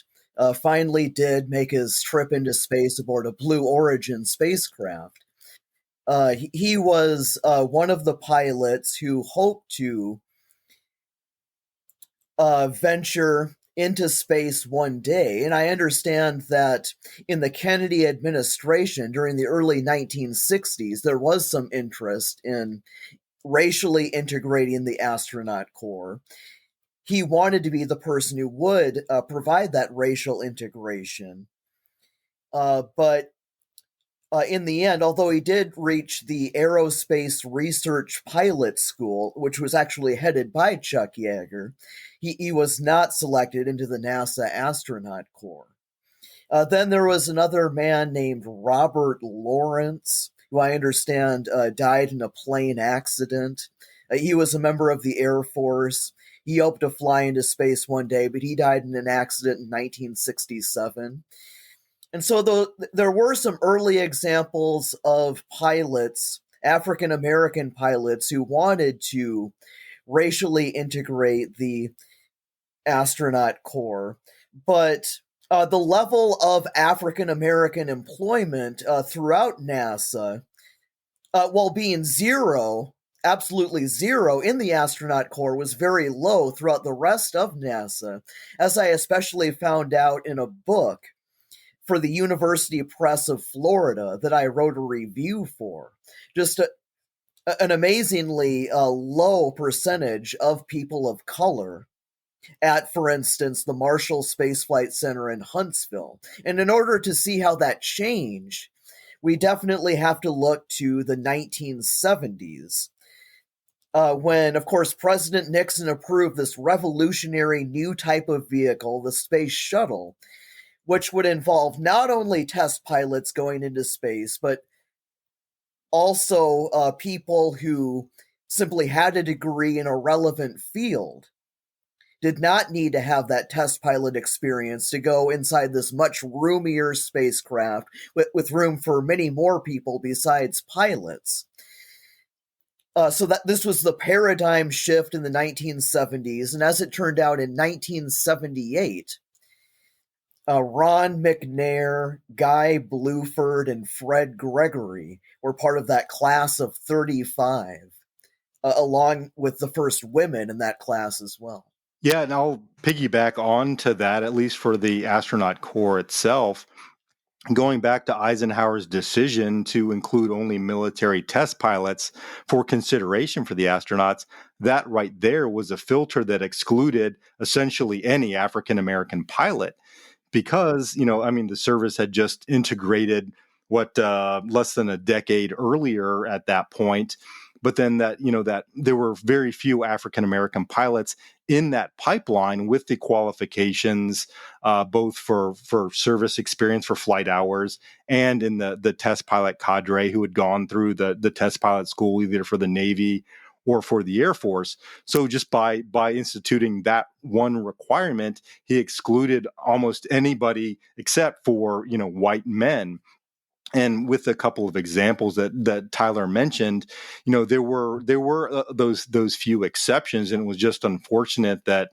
finally did make his trip into space aboard a Blue Origin spacecraft. He was one of the pilots who hoped to venture into space one day. And I understand that in the Kennedy administration during the early 1960s, there was some interest in racially integrating the astronaut corps. He wanted to be the person who would provide that racial integration. But in the end, although he did reach the Aerospace Research Pilot School, which was actually headed by Chuck Yeager, he was not selected into the NASA Astronaut Corps. Then there was another man named Robert Lawrence, who I understand died in a plane accident. He was a member of the Air Force. He hoped to fly into space one day, but he died in an accident in 1967. And so there were some early examples of pilots, African-American pilots, who wanted to racially integrate the astronaut corps. But the level of African-American employment throughout NASA, while being zero, absolutely zero in the astronaut corps, was very low throughout the rest of NASA, as I especially found out in a book for the University Press of Florida that I wrote a review for. Just an amazingly low percentage of people of color at, for instance, the Marshall Space Flight Center in Huntsville. And in order to see how that changed, we definitely have to look to the 1970s. When, of course, President Nixon approved this revolutionary new type of vehicle, the Space Shuttle, which would involve not only test pilots going into space, but also people who simply had a degree in a relevant field, did not need to have that test pilot experience to go inside this much roomier spacecraft with room for many more people besides pilots. So that this was the paradigm shift in the 1970s, and as it turned out in 1978, Ron McNair, Guy Bluford, and Fred Gregory were part of that class of 35, along with the first women in that class as well. Yeah, and I'll piggyback on to that, at least for the astronaut corps itself. Going back to Eisenhower's decision to include only military test pilots for consideration for the astronauts, that right there was a filter that excluded essentially any African-American pilot. Because, the service had just integrated less than a decade earlier at that point. But then that there were very few African-American pilots in that pipeline with the qualifications, both for service experience for flight hours and in the test pilot cadre who had gone through the test pilot school, either for the Navy or for the Air Force. So just by instituting that one requirement, he excluded almost anybody except for, white men. And with a couple of examples that Tyler mentioned, there were those few exceptions, and it was just unfortunate that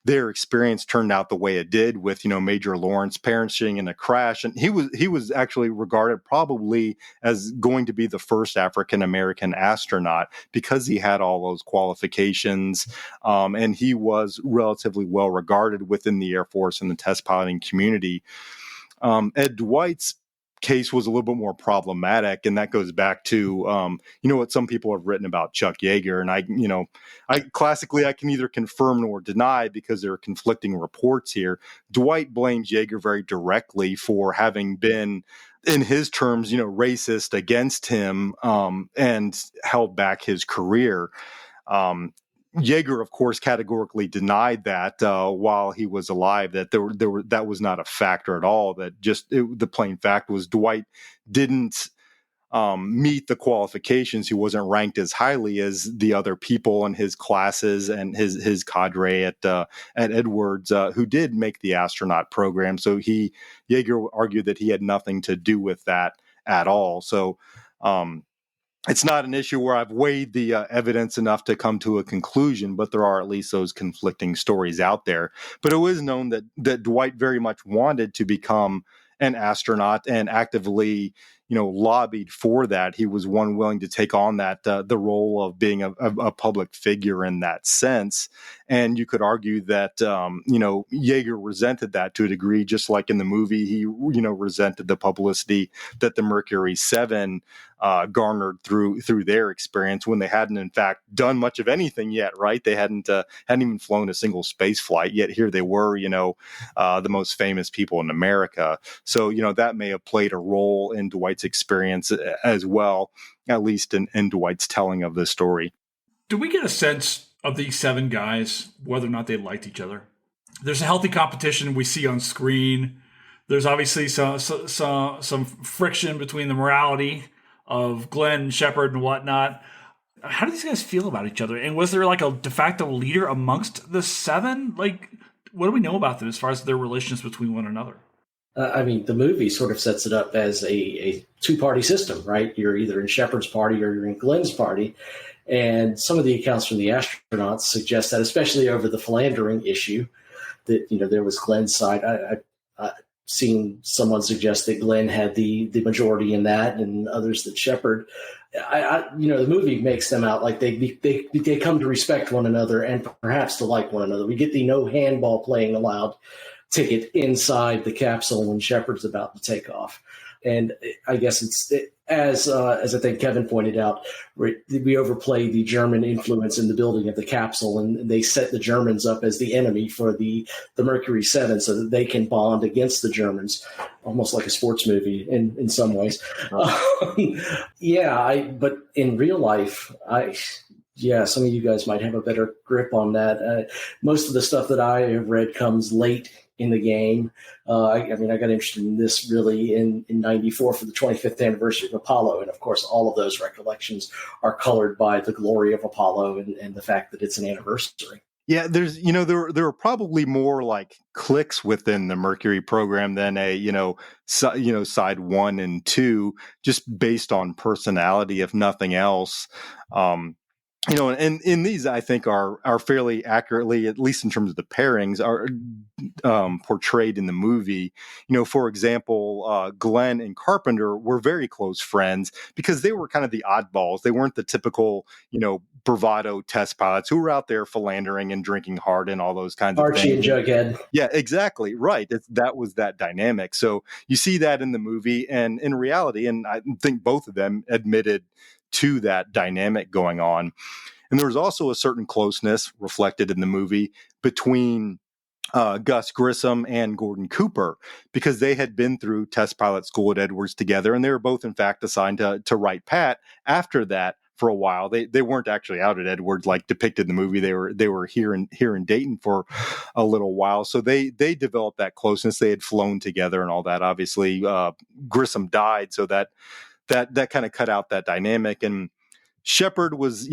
their experience turned out the way it did with, Major Lawrence perishing in a crash. And he was actually regarded probably as going to be the first African-American astronaut because he had all those qualifications. And he was relatively well regarded within the Air Force and the test piloting community. Ed Dwight's case was a little bit more problematic, and that goes back to what some people have written about Chuck Yeager, and I classically I can neither confirm nor deny because there are conflicting reports here. Dwight blames Yeager very directly for having been, in his terms, racist against him and held back his career. Yeager, of course, categorically denied that while he was alive, that that was not a factor at all. That the plain fact was Dwight didn't meet the qualifications. He wasn't ranked as highly as the other people in his classes and his cadre at Edwards who did make the astronaut program. So Yeager argued that he had nothing to do with that at all. So it's not an issue where I've weighed the evidence enough to come to a conclusion, but there are at least those conflicting stories out there. But it was known that Dwight very much wanted to become an astronaut and actively, lobbied for that. He was willing to take on that the role of being a public figure in that sense. And you could argue that Yeager resented that to a degree, just like in the movie, he resented the publicity that the Mercury 7 garnered through their experience when they hadn't in fact done much of anything yet. Right? They hadn't even flown a single space flight yet. Here they were, the most famous people in America. So that may have played a role in Dwight's experience as well, at least in Dwight's telling of this story. Do we get a sense of these 7 guys, whether or not they liked each other? There's a healthy competition we see on screen. There's obviously some friction between the morality of Glenn and Shepard and whatnot. How do these guys feel about each other? And was there like a de facto leader amongst the 7? Like, what do we know about them as far as their relations between one another? The movie sort of sets it up as a two-party system, right? You're either in Shepard's party or you're in Glenn's party. And some of the accounts from the astronauts suggest that, especially over the philandering issue, that, there was Glenn's side. I've seen someone suggest that Glenn had the majority in that, and others that Shepard. The movie makes them out like they come to respect one another and perhaps to like one another. We get the no handball playing allowed ticket inside the capsule when Shepard's about to take off. And I guess as I think Kevin pointed out, we overplay the German influence in the building of the capsule, and they set the Germans up as the enemy for the Mercury 7 so that they can bond against the Germans, almost like a sports movie in some ways. But in real life, some of you guys might have a better grip on that. Most of the stuff that I have read comes late in the game. I got interested in this really in 94 for the 25th anniversary of Apollo. And of course, all of those recollections are colored by the glory of Apollo and the fact that it's an anniversary. Yeah, there are probably more like clicks within the Mercury program than side 1 and 2, just based on personality, if nothing else. And in these, I think are fairly accurately, at least in terms of the pairings, are portrayed in the movie. For example, Glenn and Carpenter were very close friends because they were kind of the oddballs. They weren't the typical, bravado test pilots who were out there philandering and drinking hard and all those kinds of things. Archie and Jughead. Yeah, exactly. Right. That was that dynamic. So you see that in the movie, and in reality, and I think both of them admitted to that dynamic going on. And there was also a certain closeness reflected in the movie between Gus Grissom and Gordon Cooper, because they had been through test pilot school at Edwards together, and they were both, in fact, assigned to Wright Pat after that for a while. They weren't actually out at Edwards like depicted in the movie. They were here in Dayton for a little while. So they developed that closeness. They had flown together and all that. Obviously, Grissom died, so that kind of cut out that dynamic. And Shepard was,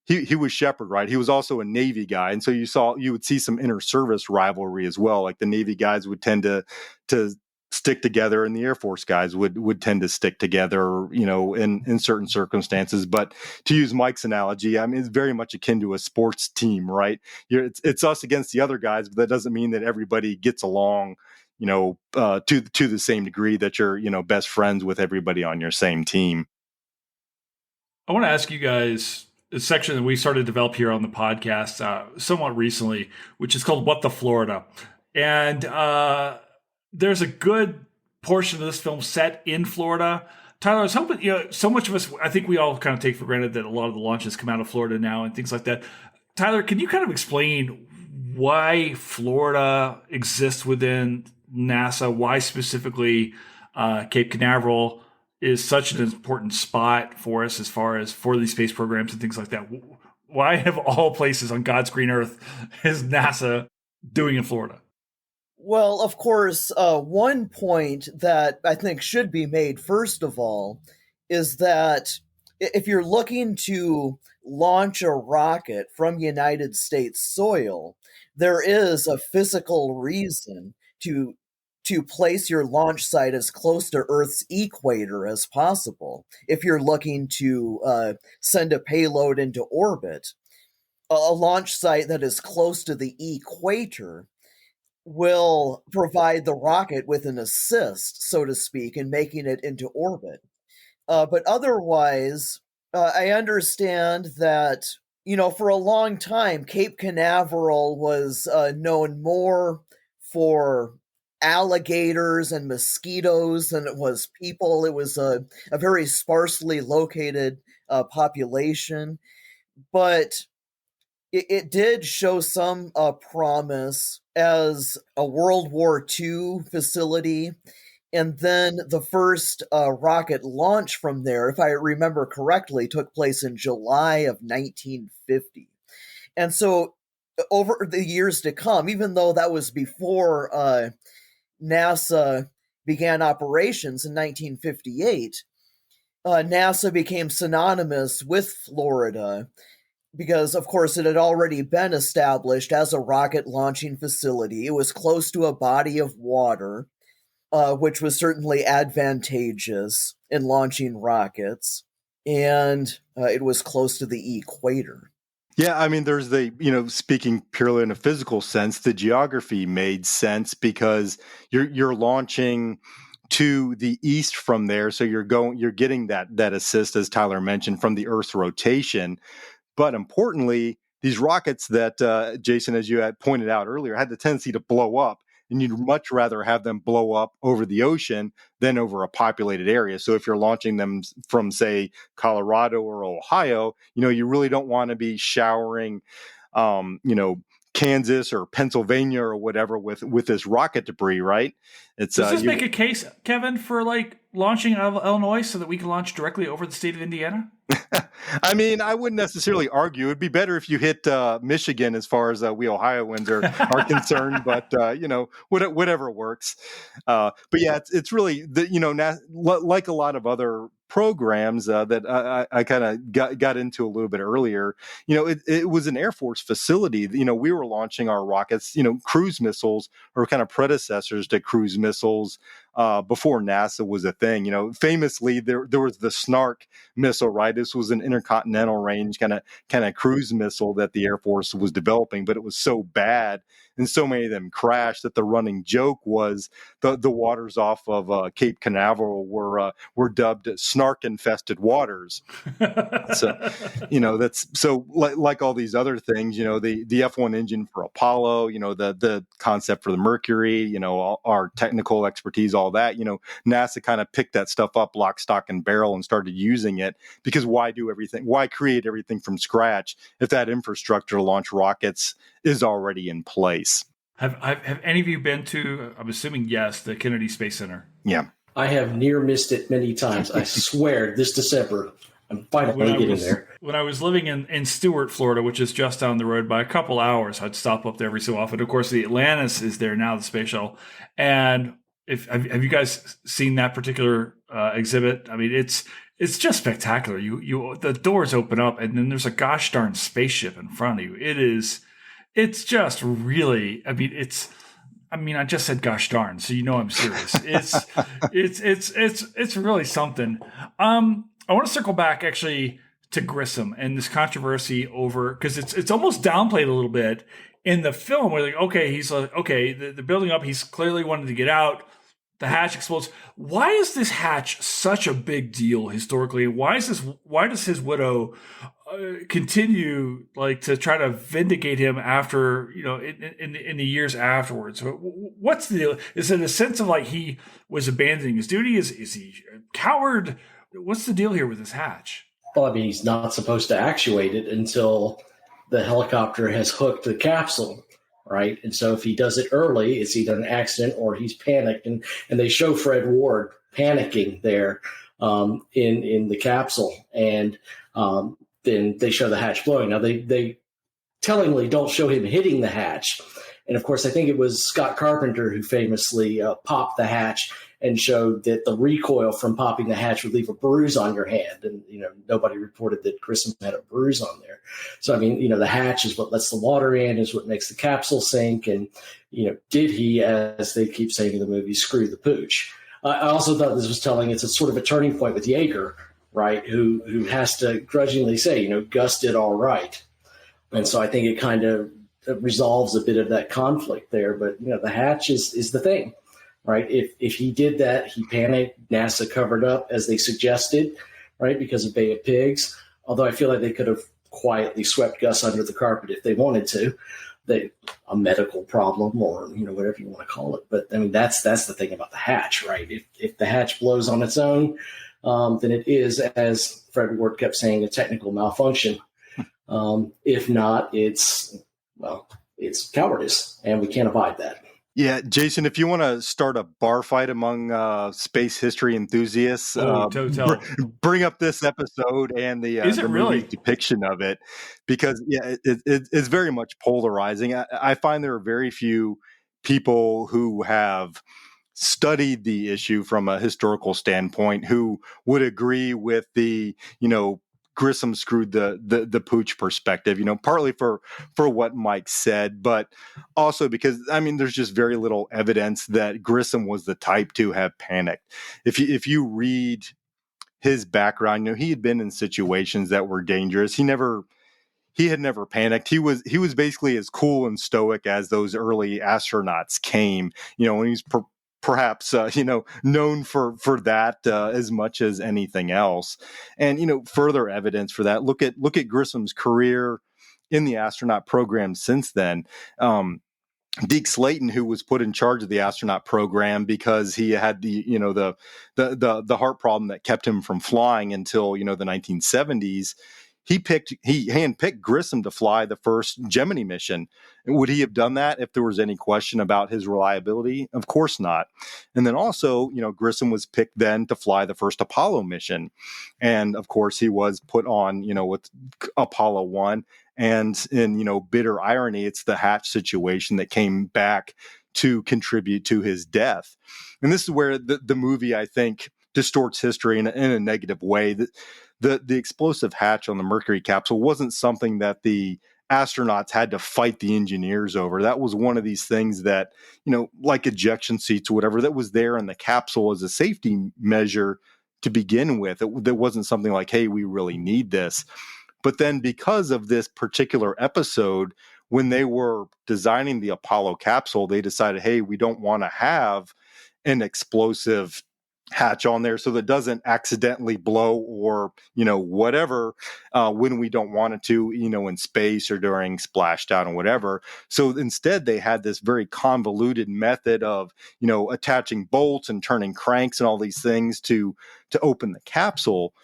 he was Shepard, right? He was also a Navy guy. And so you would see some inter-service rivalry as well. Like the Navy guys would tend to stick together, and the Air Force guys would tend to stick together, in certain circumstances. But to use Mike's analogy, it's very much akin to a sports team, right? It's us against the other guys, but that doesn't mean that everybody gets along, to the same degree that you're, best friends with everybody on your same team. I want to ask you guys a section that we started to develop here on the podcast somewhat recently, which is called What the Florida. And there's a good portion of this film set in Florida. Tyler, I was hoping, so much of us, I think we all kind of take for granted that a lot of the launches come out of Florida now and things like that. Tyler, can you kind of explain why Florida exists within NASA, why specifically Cape Canaveral is such an important spot for us as far as for these space programs and things like that? Why have all places on God's green earth is NASA doing in Florida? Well, of course, one point that I think should be made, first of all, is that if you're looking to launch a rocket from United States soil, there is a physical reason to place your launch site as close to Earth's equator as possible. If you're looking to send a payload into orbit, a launch site that is close to the equator will provide the rocket with an assist, so to speak, in making it into orbit. But otherwise, I understand that, for a long time, Cape Canaveral was known more for alligators and mosquitoes than it was people. It was a very sparsely located population, but it did show some promise as a World War II facility. And then the first rocket launch from there, if I remember correctly, took place in July of 1950. And so over the years to come, even though that was before NASA began operations in 1958, NASA became synonymous with Florida because, of course, it had already been established as a rocket launching facility. It was close to a body of water, which was certainly advantageous in launching rockets, and it was close to the equator. Yeah, there's speaking purely in a physical sense, the geography made sense because you're launching to the east from there, so you're getting that assist, as Tyler mentioned, from the Earth's rotation. But importantly, these rockets that Jason, as you had pointed out earlier, had the tendency to blow up. and you'd much rather have them blow up over the ocean than over a populated area. So if you're launching them from, say, Colorado or Ohio, you really don't want to be showering, Kansas or Pennsylvania or whatever with this rocket debris, right? Does this make a case, Kevin, for like launching out of Illinois so that we can launch directly over the state of Indiana? I mean, I wouldn't necessarily argue. It'd be better if you hit Michigan as far as we Ohioans are concerned, but whatever works. But yeah, it's really like a lot of other programs that I kind of got into a little bit earlier. It was an Air Force facility. We were launching our rockets. Cruise missiles are kind of predecessors to cruise missiles before NASA was a thing. Famously there was the Snark missile, right? This was an intercontinental range kind of cruise missile that the Air Force was developing, but it was so bad and so many of them crashed that the running joke was the waters off of Cape Canaveral were dubbed snark infested waters. So that's so like all these other things, the F1 engine for Apollo, the concept for the Mercury, our technical expertise, all that, NASA kind of picked that stuff up lock, stock, and barrel and started using it, because why create everything from scratch if that infrastructure to launch rockets is already in place? Have any of you been to, I'm assuming yes, the Kennedy Space Center? Yeah. I have near missed it many times. I swear, this December, I'm finally getting there. When I was living in Stewart, Florida, which is just down the road by a couple hours, I'd stop up there every so often. Of course, the Atlantis is there now, the space shuttle. And have you guys seen that particular exhibit? I mean, it's just spectacular. The doors open up, and then there's a gosh darn spaceship in front of you. It's just really. I just said gosh darn, so I'm serious. It's really something. I want to circle back actually to Grissom and this controversy over, because it's almost downplayed a little bit in the film. Where they're building up. He's clearly wanted to get out. The hatch explodes. Why is this hatch such a big deal historically? Why does his widow continue to try to vindicate him after in the years afterwards? What's the deal? Is it a sense of he was abandoning his duty? Is he a coward? What's the deal here with this hatch? Well, he's not supposed to actuate it until the helicopter has hooked the capsule, right? And so if he does it early, it's either an accident or he's panicked. And they show Fred Ward panicking there in the capsule. And then they show the hatch blowing. Now, they tellingly don't show him hitting the hatch. And, of course, I think it was Scott Carpenter who famously popped the hatch and showed that the recoil from popping the hatch would leave a bruise on your hand. And, nobody reported that Grissom had a bruise on there. So, the hatch is what lets the water in, is what makes the capsule sink. And, did he, as they keep saying in the movie, screw the pooch? I also thought this was telling. It's a sort of a turning point with Yeager, right, who has to grudgingly say, Gus did all right. And so I think it kind of resolves a bit of that conflict there. But, the hatch is the thing. Right. If he did that, he panicked. NASA covered up, as they suggested, right, because of Bay of Pigs. Although I feel like they could have quietly swept Gus under the carpet if they wanted to. A medical problem or whatever you want to call it. But that's the thing about the hatch, right? If the hatch blows on its own, then it is, as Fred Ward kept saying, a technical malfunction. If not, it's cowardice, and we can't abide that. Yeah, Jason, if you want to start a bar fight among space history enthusiasts, bring up this episode and the movie depiction of it, because it's very much polarizing. I find there are very few people who have studied the issue from a historical standpoint who would agree with the Grissom screwed the pooch perspective, partly for what Mike said, but also because, there's just very little evidence that Grissom was the type to have panicked. If you read his background, he had been in situations that were dangerous. He had never panicked. He was basically as cool and stoic as those early astronauts came, when he's perhaps known for that as much as anything else. And further evidence for that, look at Grissom's career in the astronaut program since then. Deke Slayton, who was put in charge of the astronaut program because he had the heart problem that kept him from flying until the 1970s. He handpicked Grissom to fly the first Gemini mission. Would he have done that if there was any question about his reliability? Of course not. And then also, Grissom was picked then to fly the first Apollo mission. And of course, he was put on, with Apollo 1. And in, bitter irony, it's the Hatch situation that came back to contribute to his death. And this is where the movie, I think, distorts history in a negative way. The explosive hatch on the Mercury capsule wasn't something that the astronauts had to fight the engineers over. That was one of these things that, like ejection seats or whatever, that was there in the capsule as a safety measure to begin with. That wasn't something like, hey, we really need this. But then because of this particular episode, when they were designing the Apollo capsule, they decided, hey, we don't want to have an explosive hatch on there so that it doesn't accidentally blow or, whatever, when we don't want it to, in space or during splashdown or whatever. So instead, they had this very convoluted method of, attaching bolts and turning cranks and all these things to open the capsule.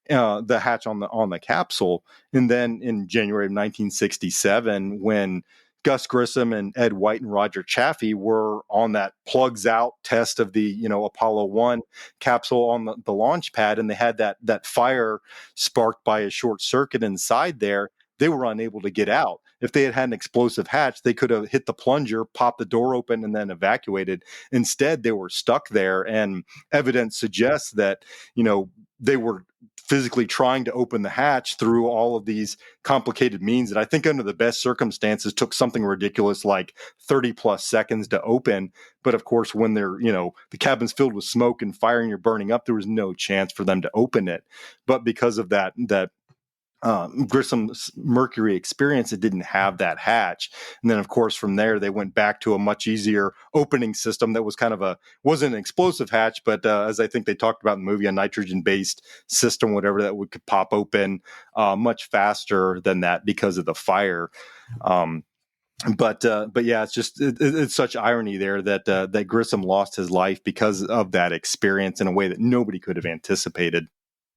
The hatch on the capsule. And then in January of 1967, when Gus Grissom and Ed White and Roger Chaffee were on that plugs out test of the Apollo 1 capsule on the launch pad, and they had that fire sparked by a short circuit inside there, they were unable to get out. If they had had an explosive hatch, they could have hit the plunger, popped the door open, and then evacuated. Instead, they were stuck there, and evidence suggests that they were physically trying to open the hatch through all of these complicated means that I think under the best circumstances took something ridiculous like 30 plus seconds to open. But of course, when they're, the cabin's filled with smoke and fire and you're burning up, there was no chance for them to open it. But because of that Grissom's Mercury experience, it didn't have that hatch. And then of course from there they went back to a much easier opening system that was wasn't an explosive hatch, but as I think they talked about in the movie, a nitrogen based system, whatever, that could pop open much faster than that because of the fire. But yeah, it's such irony there that Grissom lost his life because of that experience in a way that nobody could have anticipated.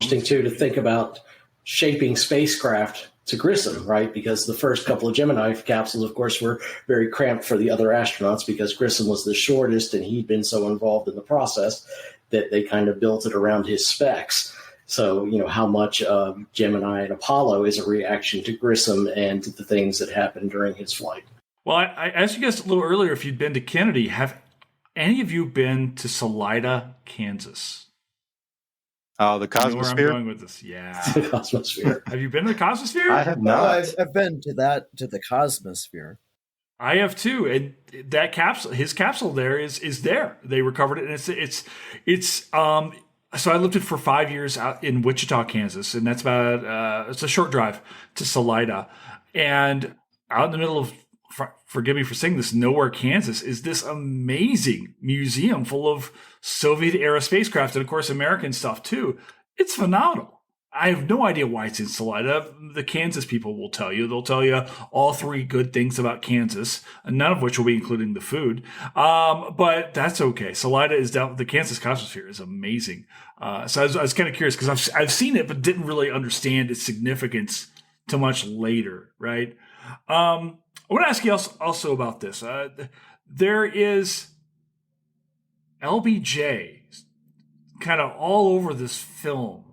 Interesting too to think about shaping spacecraft to Grissom, right? Because the first couple of Gemini capsules, of course, were very cramped for the other astronauts because Grissom was the shortest and he'd been so involved in the process that they kind of built it around his specs. So, how much Gemini and Apollo is a reaction to Grissom and to the things that happened during his flight. Well, I asked you guys a little earlier if you'd been to Kennedy. Have any of you been to Salida, Kansas? Oh, the Cosmosphere? You know where I'm going with this. Yeah. The Cosmosphere. Have you been to the Cosmosphere? I have not. I've been to the Cosmosphere. I have too, and that capsule, his capsule there is there. They recovered it, and it's. So I lived it for 5 years out in Wichita, Kansas, and that's about it's a short drive to Salida, and out in the middle of, forgive me for saying this, nowhere, Kansas, is this amazing museum full of Soviet era spacecraft and of course American stuff too. It's phenomenal. I have no idea why it's in Salida. The Kansas people will tell you. They'll tell you all three good things about Kansas, none of which will be including the food. But that's okay. Salida is down. The Kansas Cosmosphere is amazing. So I was kind of curious because I've seen it, but didn't really understand its significance till much later, right? I want to ask you also about this. There is LBJ kind of all over this film.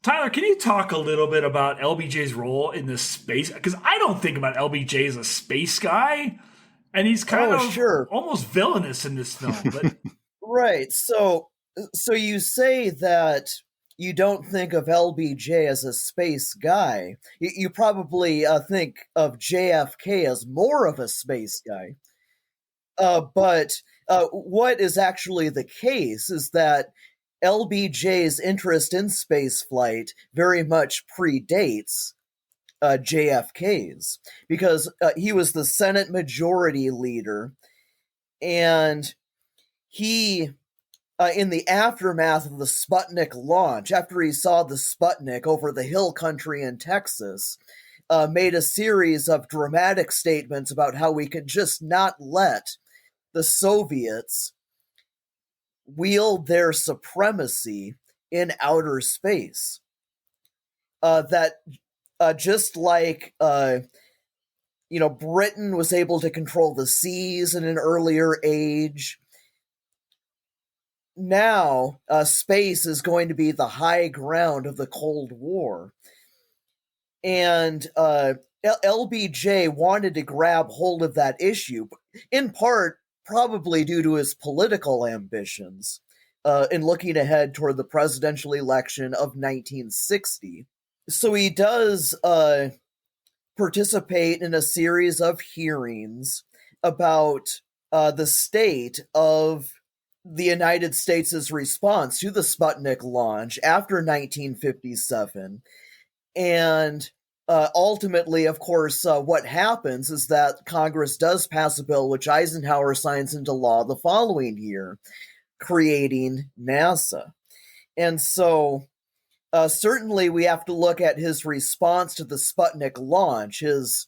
Tyler, can you talk a little bit about LBJ's role in this space? Because I don't think about LBJ as a space guy, and he's kind of almost villainous in this film. But right. So you say that you don't think of LBJ as a space guy. You probably think of JFK as more of a space guy. But what is actually the case is that LBJ's interest in spaceflight very much predates JFK's, because he was the Senate Majority Leader, and he, in the aftermath of the Sputnik launch, after he saw the Sputnik over the hill country in Texas, made a series of dramatic statements about how we could just not let the Soviets wield their supremacy in outer space. That just like Britain was able to control the seas in an earlier age, now space is going to be the high ground of the Cold War. And LBJ wanted to grab hold of that issue, in part probably due to his political ambitions in looking ahead toward the presidential election of 1960. So he does participate in a series of hearings about the state of the United States' response to the Sputnik launch after 1957. And ultimately, of course, what happens is that Congress does pass a bill which Eisenhower signs into law the following year, creating NASA. And so certainly we have to look at his response to the Sputnik launch, his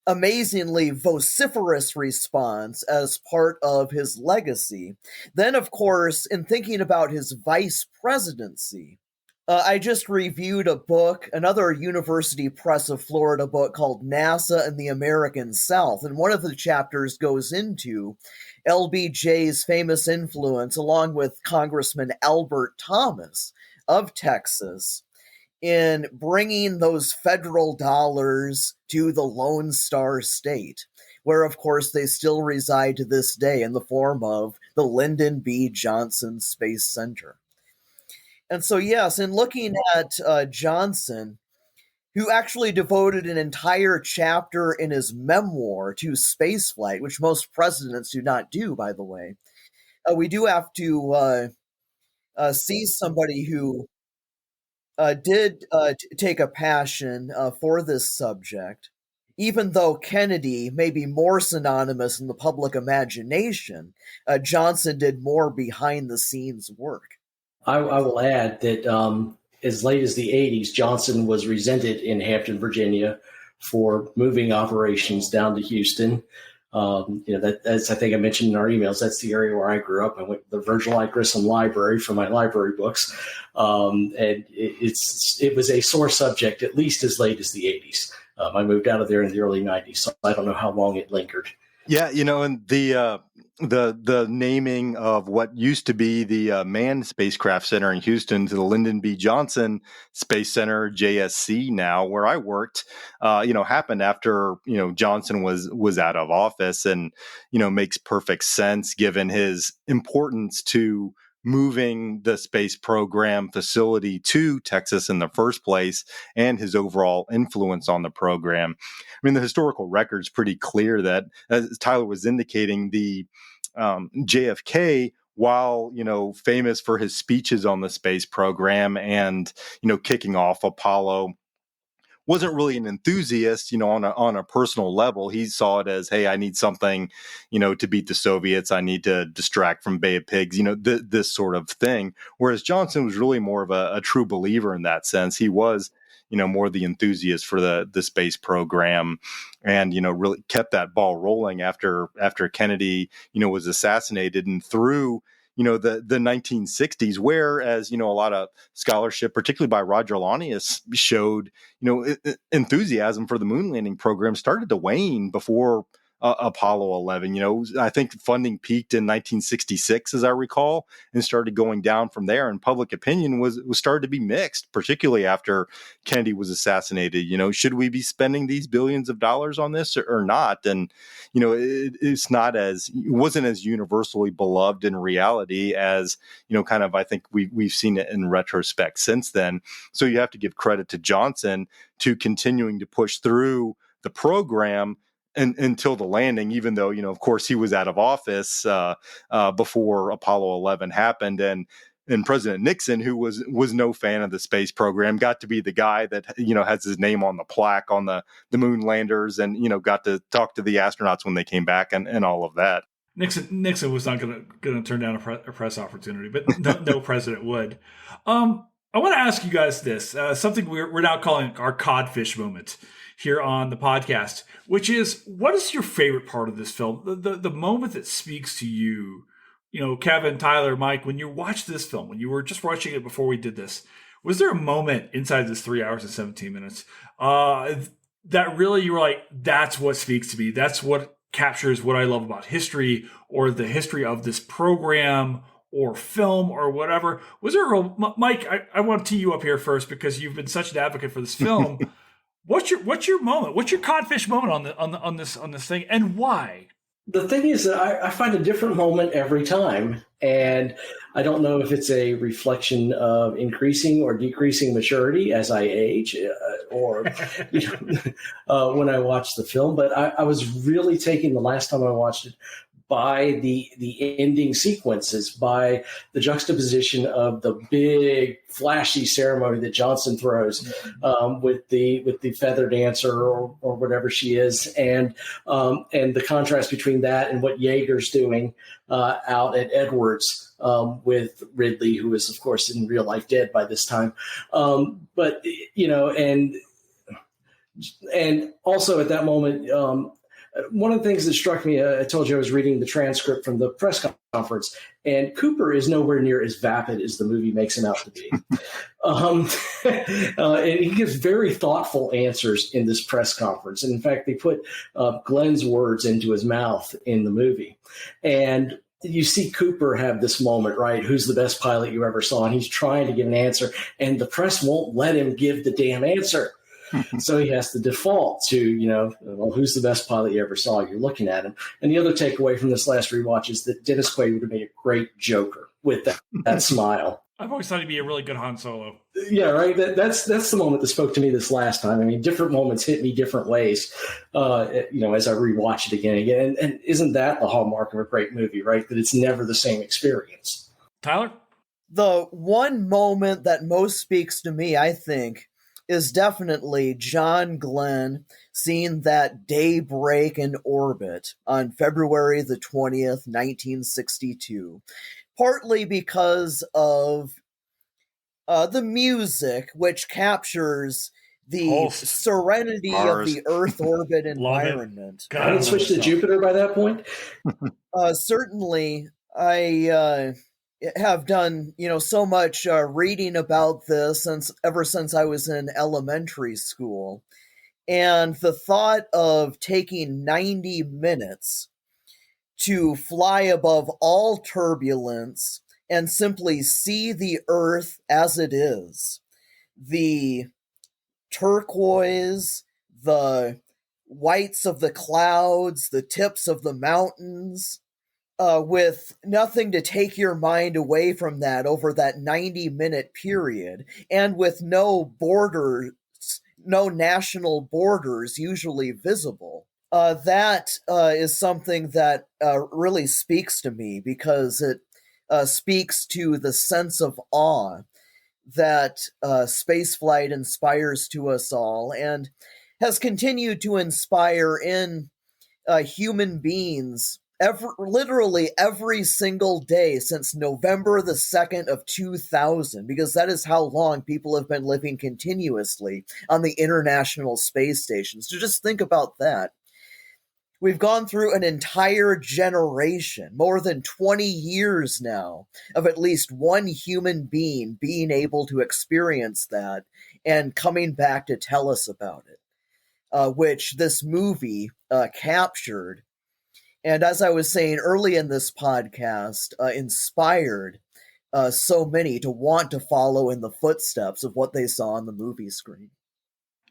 amazingly vociferous response as part of his legacy. Then, of course, in thinking about his vice presidency, I just reviewed a book, another University Press of Florida book called NASA and the American South, and one of the chapters goes into LBJ's famous influence, along with Congressman Albert Thomas of Texas, in bringing those federal dollars to the Lone Star State, where, of course, they still reside to this day in the form of the Lyndon B. Johnson Space Center. And so, yes, in looking at Johnson, who actually devoted an entire chapter in his memoir to spaceflight, which most presidents do not do, by the way, we do have to see somebody who did take a passion for this subject. Even though Kennedy may be more synonymous in the public imagination, Johnson did more behind-the-scenes work. I will add that as late as the 80s, Johnson was resented in Hampton, Virginia, for moving operations down to Houston. That's, I think I mentioned in our emails, that's the area where I grew up. I went to the Virgil I. Grissom Library for my library books. And it was a sore subject, at least as late as the 80s. I moved out of there in the early 90s, so I don't know how long it lingered. Yeah, and the naming of what used to be the Manned Spacecraft Center in Houston to the Lyndon B. Johnson Space Center, JSC now, where I worked, happened after, Johnson was out of office, and, makes perfect sense given his importance to moving the space program facility to Texas in the first place and his overall influence on the program. I mean, the historical record's pretty clear that, as Tyler was indicating, the JFK, while, famous for his speeches on the space program and, kicking off Apollo, wasn't really an enthusiast, on a personal level. He saw it as, hey, I need something, to beat the Soviets. I need to distract from Bay of Pigs, this sort of thing. Whereas Johnson was really more of a true believer in that sense. He was, more the enthusiast for the space program, and, really kept that ball rolling after Kennedy, was assassinated, and through, the 1960s, whereas, a lot of scholarship, particularly by Roger Launius, showed, enthusiasm for the moon landing program started to wane before Apollo 11. I think funding peaked in 1966, as I recall, and started going down from there. And public opinion was started to be mixed, particularly after Kennedy was assassinated. Should we be spending these billions of dollars on this or not? And, it wasn't as universally beloved in reality as, kind of, I think we've seen it in retrospect since then. So you have to give credit to Johnson to continuing to push through the program until the landing, even though, of course, he was out of office before Apollo 11 happened. And President Nixon, who was no fan of the space program, got to be the guy that, has his name on the plaque on the moon landers, and, got to talk to the astronauts when they came back and all of that. Nixon was not going to turn down a press opportunity, but no president would. I want to ask you guys this, something we're now calling our codfish moment. here on the podcast, which is, what is your favorite part of this film? The moment that speaks to you, Kevin, Tyler, Mike, when you watched this film, when you were just watching it before we did this, was there a moment inside this 3 hours and 17 minutes that really you were like, that's what speaks to me. That's what captures what I love about history, or the history of this program or film or whatever? Was there a real, Mike, I want to tee you up here first because you've been such an advocate for this film. What's your moment? What's your codfish moment on this thing, and why? The thing is that I find a different moment every time, and I don't know if it's a reflection of increasing or decreasing maturity as I age, or when I watch the film. But I was really taken the last time I watched it by the ending sequences, by the juxtaposition of the big flashy ceremony that Johnson throws with the feather dancer or whatever she is, and the contrast between that and what Yeager's doing out at Edwards with Ridley, who is of course in real life dead by this time, but and also at that moment. One of the things that struck me, I told you I was reading the transcript from the press conference, and Cooper is nowhere near as vapid as the movie makes him out to be. And he gives very thoughtful answers in this press conference. And in fact, they put Glenn's words into his mouth in the movie. And you see Cooper have this moment, right? Who's the best pilot you ever saw? And he's trying to give an answer, and the press won't let him give the damn answer. So he has to default to, well, who's the best pilot you ever saw? You're looking at him. And the other takeaway from this last rewatch is that Dennis Quaid would have made a great Joker with that smile. I've always thought he'd be a really good Han Solo. Yeah, right. That's the moment that spoke to me this last time. I mean, different moments hit me different ways, as I rewatch it again. And isn't that the hallmark of a great movie, right? That it's never the same experience. Tyler? The one moment that most speaks to me, I think, is definitely John Glenn seeing that daybreak in orbit on February the 20th, 1962. Partly because of the music, which captures the serenity of the Earth orbit environment. I had switched to Jupiter by that point. Certainly, I have done, so much reading about this ever since I was in elementary school. And the thought of taking 90 minutes to fly above all turbulence and simply see the Earth as it is, the turquoise, the whites of the clouds, the tips of the mountains, with nothing to take your mind away from that over that 90-minute period, and with no borders, no national borders usually visible. That is something that really speaks to me, because it speaks to the sense of awe that spaceflight inspires to us all, and has continued to inspire in human beings literally every single day since November the 2nd of 2000, because that is how long people have been living continuously on the International Space Station. So just think about that. We've gone through an entire generation, more than 20 years now, of at least one human being able to experience that and coming back to tell us about it, which this movie captured. And as I was saying early in this podcast, inspired so many to want to follow in the footsteps of what they saw on the movie screen.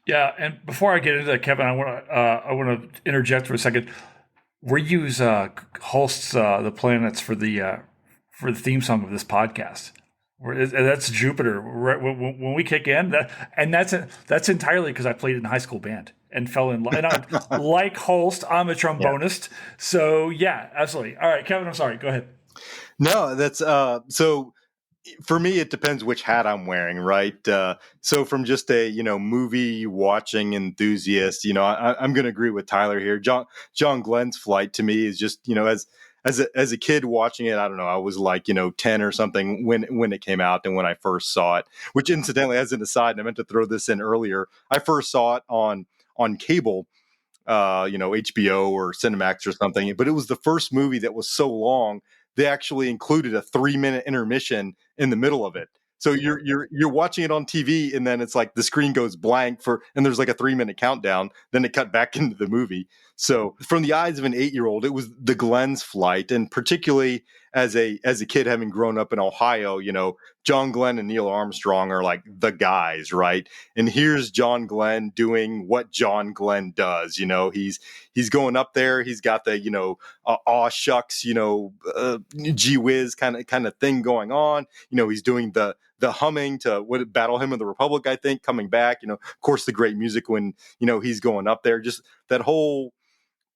Yeah, and before I get into that, Kevin, I want to interject for a second. We use Holst's "The Planets" for the theme song of this podcast. That's Jupiter. When we kick in, that's entirely because I played in a high school band and fell in love. And I'm, like Holst, I'm a trombonist. Yeah. So yeah, absolutely. All right, Kevin, I'm sorry. Go ahead. No, that's so. For me, it depends which hat I'm wearing, right? So from just a, movie watching enthusiast, I'm going to agree with Tyler here. John Glenn's flight to me is just, as a kid watching it, I don't know, I was like, 10 or something when it came out and when I first saw it, which incidentally, as an aside, and I meant to throw this in earlier, I first saw it on on cable, HBO or Cinemax or something. But it was the first movie that was so long they actually included a 3-minute intermission in the middle of it. So you're watching it on TV, and then it's like the screen goes blank and there's like a 3-minute countdown. Then it cut back into the movie. So from the eyes of an 8-year-old, it was the Glenn's flight, and particularly as a kid having grown up in Ohio, John Glenn and Neil Armstrong are like the guys, right? And here's John Glenn doing what John Glenn does. He's going up there. He's got the aw shucks, gee whiz kind of thing going on. He's doing the humming to what Battle Hymn of the Republic, I think, coming back. Of course, the great music when he's going up there. Just that whole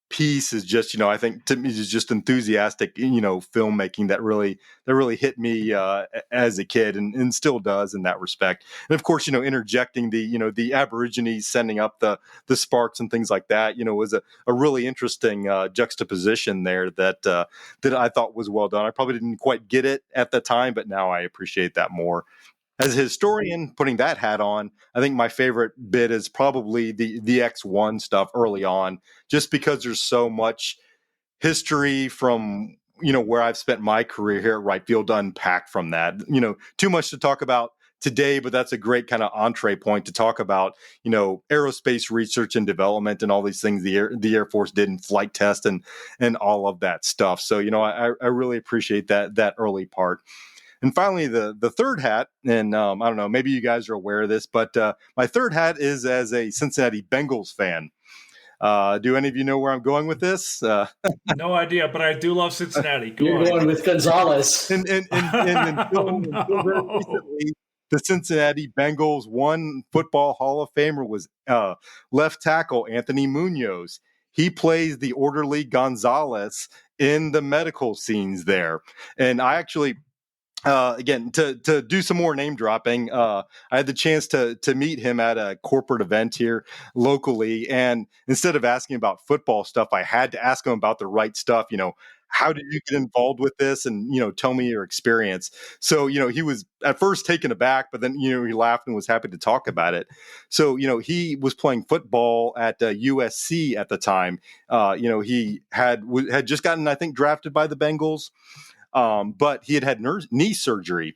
piece is just, I think to me is just enthusiastic, filmmaking that really hit me as a kid and still does in that respect. And of course, interjecting the Aborigines sending up the sparks and things like that, was a really interesting juxtaposition there that I thought was well done. I probably didn't quite get it at the time, but now I appreciate that more. As a historian, putting that hat on, I think my favorite bit is probably the X1 stuff early on, just because there's so much history from, where I've spent my career here at Right Field to unpack from that. Too much to talk about today, but that's a great kind of entree point to talk about, aerospace research and development and all these things the Air Force did in flight test and all of that stuff. So, I really appreciate that early part. And finally, the third hat, and I don't know, maybe you guys are aware of this, but my third hat is as a Cincinnati Bengals fan. Do any of you know where I'm going with this? No idea, but I do love Cincinnati. You're going with Gonzalez. And until very recently, the Cincinnati Bengals one Football Hall of Famer was left tackle Anthony Munoz. He plays the orderly Gonzalez in the medical scenes there. And I actually... again, to do some more name dropping, I had the chance to meet him at a corporate event here locally. And instead of asking about football stuff, I had to ask him about the right stuff. How did you get involved with this? And, tell me your experience. So, he was at first taken aback, but then, he laughed and was happy to talk about it. So, he was playing football at USC at the time. He had just gotten, I think, drafted by the Bengals. But he had knee surgery,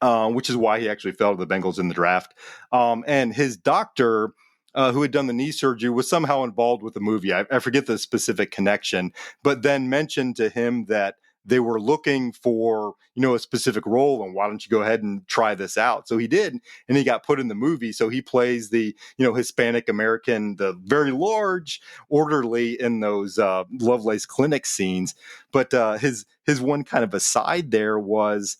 which is why he actually fell to the Bengals in the draft. And his doctor, who had done the knee surgery, was somehow involved with the movie. I forget the specific connection, but then mentioned to him that they were looking for, a specific role, and why don't you go ahead and try this out? So he did, and he got put in the movie. So he plays the, Hispanic American, the very large orderly in those Lovelace Clinic scenes. But his one kind of aside there was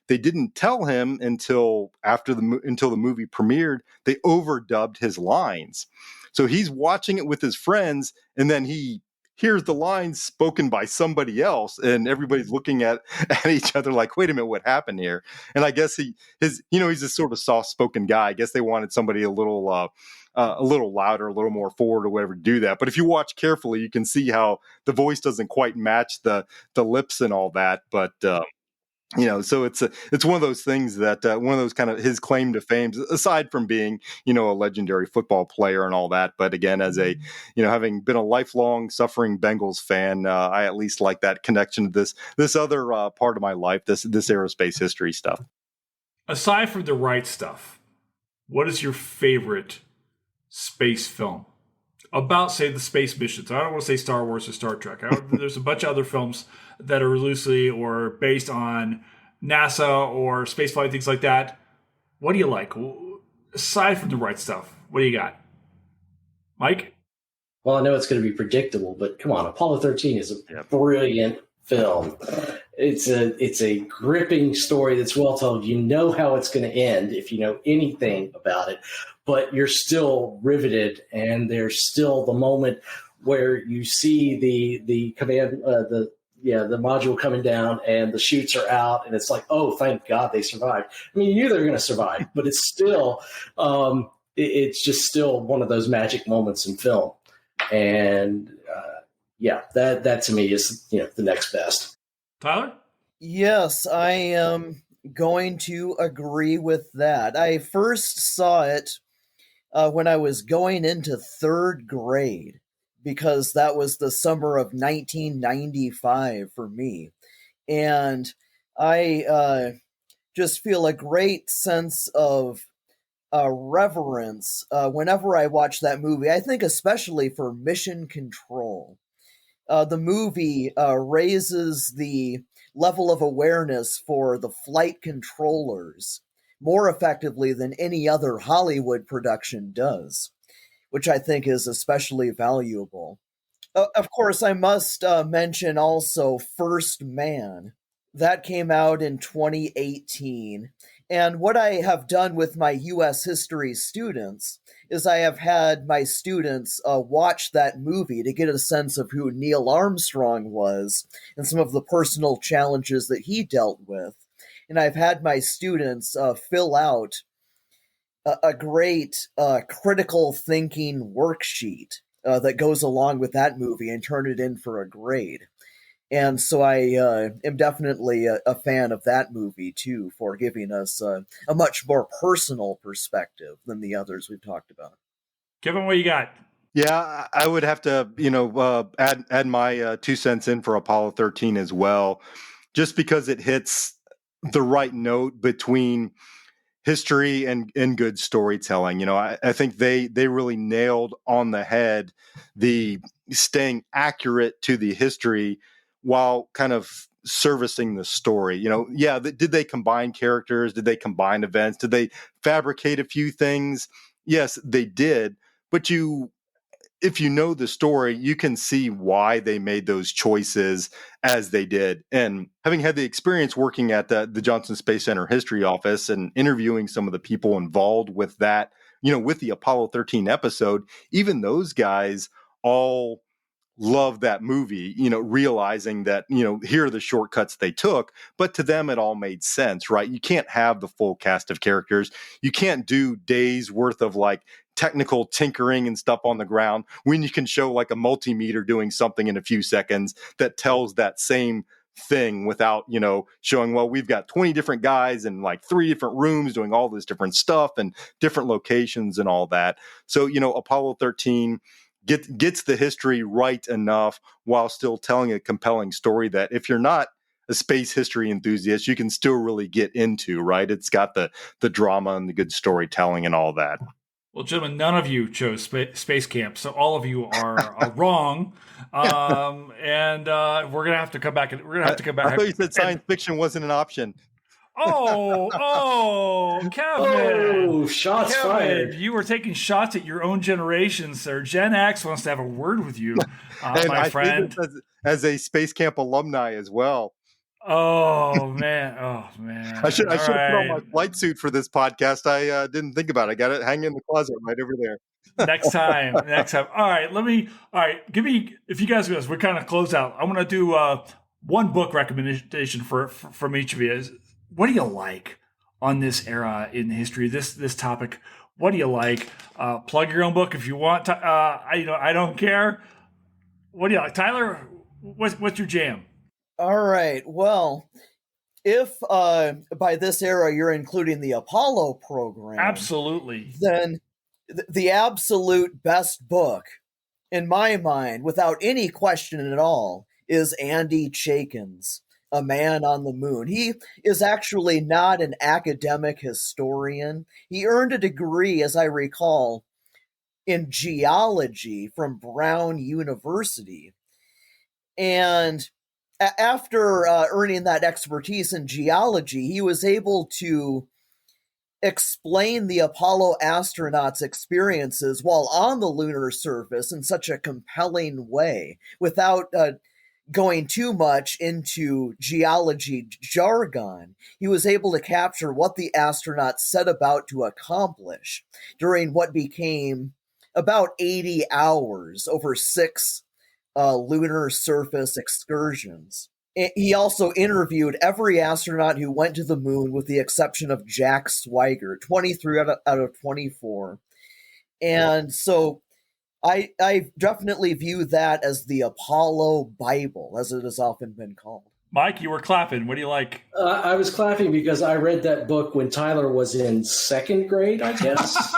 they didn't tell him until the movie premiered. They overdubbed his lines. So he's watching it with his friends, and then he hears the lines spoken by somebody else, and everybody's looking at each other like, wait a minute, what happened here? And I guess he's a sort of soft-spoken guy. I guess they wanted somebody a little louder, a little more forward or whatever to do that. But if you watch carefully, you can see how the voice doesn't quite match the lips and all that. But so it's one of those things that one of those kind of his claim to fame, aside from being, a legendary football player and all that. But again, as a, having been a lifelong suffering Bengals fan, I at least like that connection to this other part of my life, this aerospace history stuff. Aside from the right stuff, what is your favorite space film about, say, the space missions? I don't want to say Star Wars or Star Trek. There's a bunch of other films that are loosely or based on NASA or spaceflight, things like that. What do you like? Aside from the right stuff, what do you got? Mike? Well, I know it's going to be predictable, but come on, Apollo 13 is a brilliant film. It's a gripping story that's well told. You know how it's going to end if you know anything about it, but you're still riveted, and there's still the moment where you see the command the module coming down and the chutes are out, and it's like, oh, thank God they survived. I mean, you knew they were going to survive, but it's still it's just still one of those magic moments in film, and that to me is the next best. Tyler? Yes, I am going to agree with that. I first saw it when I was going into third grade, because that was the summer of 1995 for me. And I just feel a great sense of reverence whenever I watch that movie. I think especially for Mission Control. The movie raises the level of awareness for the flight controllers more effectively than any other Hollywood production does, which I think is especially valuable. Of course, I must mention also First Man. That came out in 2018. And what I have done with my U.S. history students is I have had my students watch that movie to get a sense of who Neil Armstrong was and some of the personal challenges that he dealt with. And I've had my students fill out a great critical thinking worksheet that goes along with that movie and turn it in for a grade. And so I am definitely a fan of that movie, too, for giving us a much more personal perspective than the others we've talked about. Kevin, what you got? Yeah, I would have to, add my 2 cents in for Apollo 13 as well, just because it hits the right note between history and good storytelling. I think they really nailed on the head the staying accurate to the history while kind of servicing the story. Did they combine characters? Did they combine events? Did they fabricate a few things? Yes, they did. But if you know the story, you can see why they made those choices as they did. And having had the experience working at the Johnson Space Center History Office and interviewing some of the people involved with that, with the Apollo 13 episode, even those guys all love that movie, realizing that, here are the shortcuts they took, but to them it all made sense, right? You can't have the full cast of characters. You can't do days worth of like technical tinkering and stuff on the ground when you can show like a multimeter doing something in a few seconds that tells that same thing without, showing, well, we've got 20 different guys in like 3 different rooms doing all this different stuff and different locations and all that. So, Apollo 13 gets the history right enough while still telling a compelling story that if you're not a space history enthusiast, you can still really get into, right? It's got the drama and the good storytelling and all that. Well, gentlemen, none of you chose Space Camp, so all of you are wrong. And we're gonna have to come back. We're gonna have to come back. I thought you said science fiction wasn't an option. Kevin! Oh, shots fired! You were taking shots at your own generation, sir. Gen X wants to have a word with you, and my friend. As a Space Camp alumni as well. Oh man! I should have put on my flight suit for this podcast. I didn't think about it. I got it hanging in the closet right over there. Next time. All right. Give me, if you guys we're kind of close out. I want to do one book recommendation from each of you. What do you like on this era in history? This topic. What do you like? Plug your own book if you want. I don't care. What do you like, Tyler? What's your jam? All right. Well, if by this era you're including the Apollo program, absolutely, then the absolute best book, in my mind, without any question at all, is Andy Chaikin's A Man on the Moon. He is actually not an academic historian. He earned a degree, as I recall, in geology from Brown University. And after earning that expertise in geology, he was able to explain the Apollo astronauts' experiences while on the lunar surface in such a compelling way without going too much into geology jargon. He was able to capture what the astronauts set about to accomplish during what became about 80 hours over 6 lunar surface excursions. He also interviewed every astronaut who went to the moon with the exception of Jack Swigert, 23 out of 24. And so I definitely view that as the Apollo Bible, as it has often been called. Mike, you were clapping. What do you like? I was clapping because I read that book when Tyler was in second grade, I guess.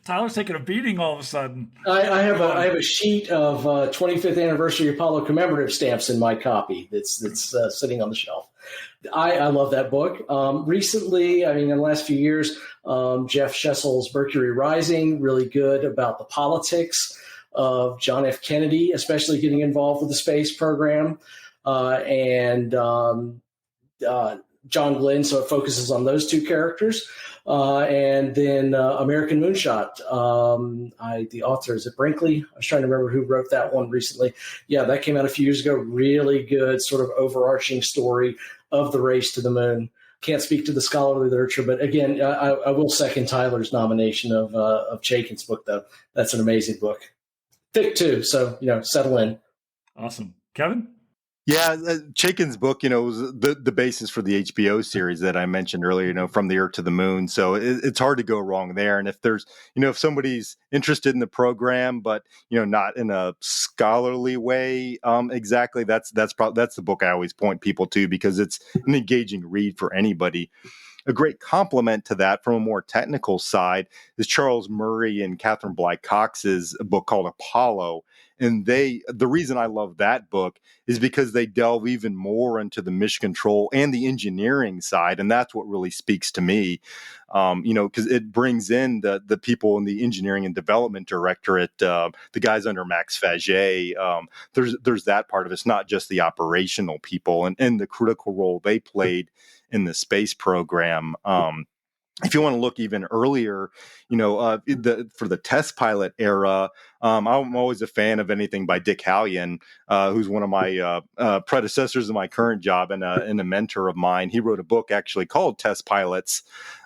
Tyler's taking a beating all of a sudden. I have a sheet of 25th anniversary Apollo commemorative stamps in my copy that's sitting on the shelf. I love that book. Recently, I mean, in the last few years, Jeff Schessel's Mercury Rising, really good about the politics of John F. Kennedy, especially getting involved with the space program, and John Glenn, so it focuses on those two characters. And then American Moonshot. The author, is it Brinkley? I was trying to remember who wrote that one recently. Yeah, that came out a few years ago. Really good sort of overarching story of the race to the moon. Can't speak to the scholarly literature, but again, I will second Tyler's nomination of Chaikin's book, though. That's an amazing book. Thick, too, so, settle in. Awesome. Kevin? Yeah, Chaikin's book, was the basis for the HBO series that I mentioned earlier, From the Earth to the Moon. So it's hard to go wrong there. And if there's, if somebody's interested in the program, but, not in a scholarly way, exactly, that's the book I always point people to, because it's an engaging read for anybody. A great complement to that from a more technical side is Charles Murray and Catherine Bly Cox's book called Apollo. And the reason I love that book is because they delve even more into the mission control and the engineering side. And that's what really speaks to me, because it brings in the people in the engineering and development directorate, the guys under Max Faget. There's that part of it. It's not just the operational people and the critical role they played in the space program. If you want to look even earlier, for the test pilot era, I'm always a fan of anything by Dick Hallion, who's one of my predecessors in my current job and a mentor of mine. He wrote a book actually called Test Pilots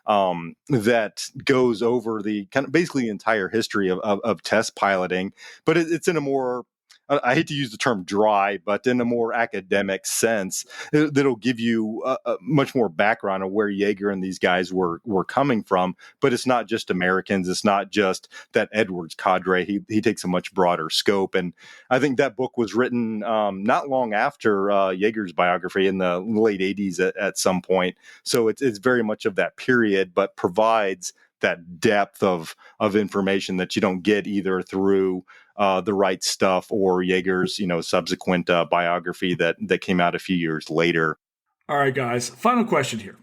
that goes over the kind of basically the entire history of test piloting, but it's in a more, I hate to use the term dry, but in a more academic sense, that'll give you a much more background of where Yeager and these guys were coming from. But it's not just Americans. It's not just that Edwards cadre. He takes a much broader scope. And I think that book was written not long after Yeager's biography in the late 80s at some point. So it's very much of that period, but provides that depth of information that you don't get either through The Right Stuff or Yeager's, subsequent biography that came out a few years later. All right, guys. Final question here.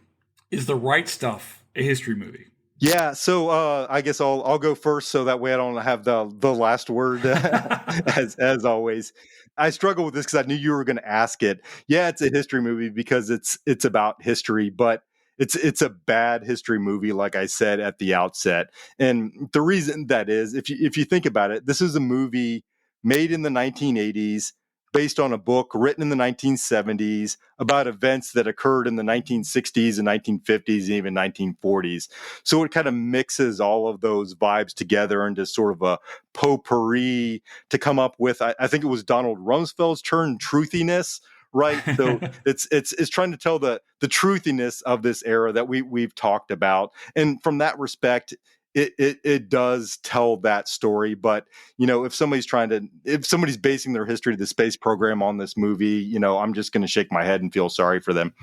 Is The Right Stuff a history movie? Yeah, so I guess I'll go first, so that way I don't have the last word as always. I struggle with this because I knew you were going to ask it. Yeah, it's a history movie because it's about history, but it's a bad history movie, like I said at the outset. And the reason that is, if you think about it, this is a movie made in the 1980s, based on a book written in the 1970s about events that occurred in the 1960s and 1950s and even 1940s. So it kind of mixes all of those vibes together into sort of a potpourri to come up with, I think it was Donald Rumsfeld's term, truthiness. Right. So it's trying to tell the truthiness of this era that we've talked about. And from that respect, it does tell that story. But, if somebody's basing their history of the space program on this movie, I'm just going to shake my head and feel sorry for them.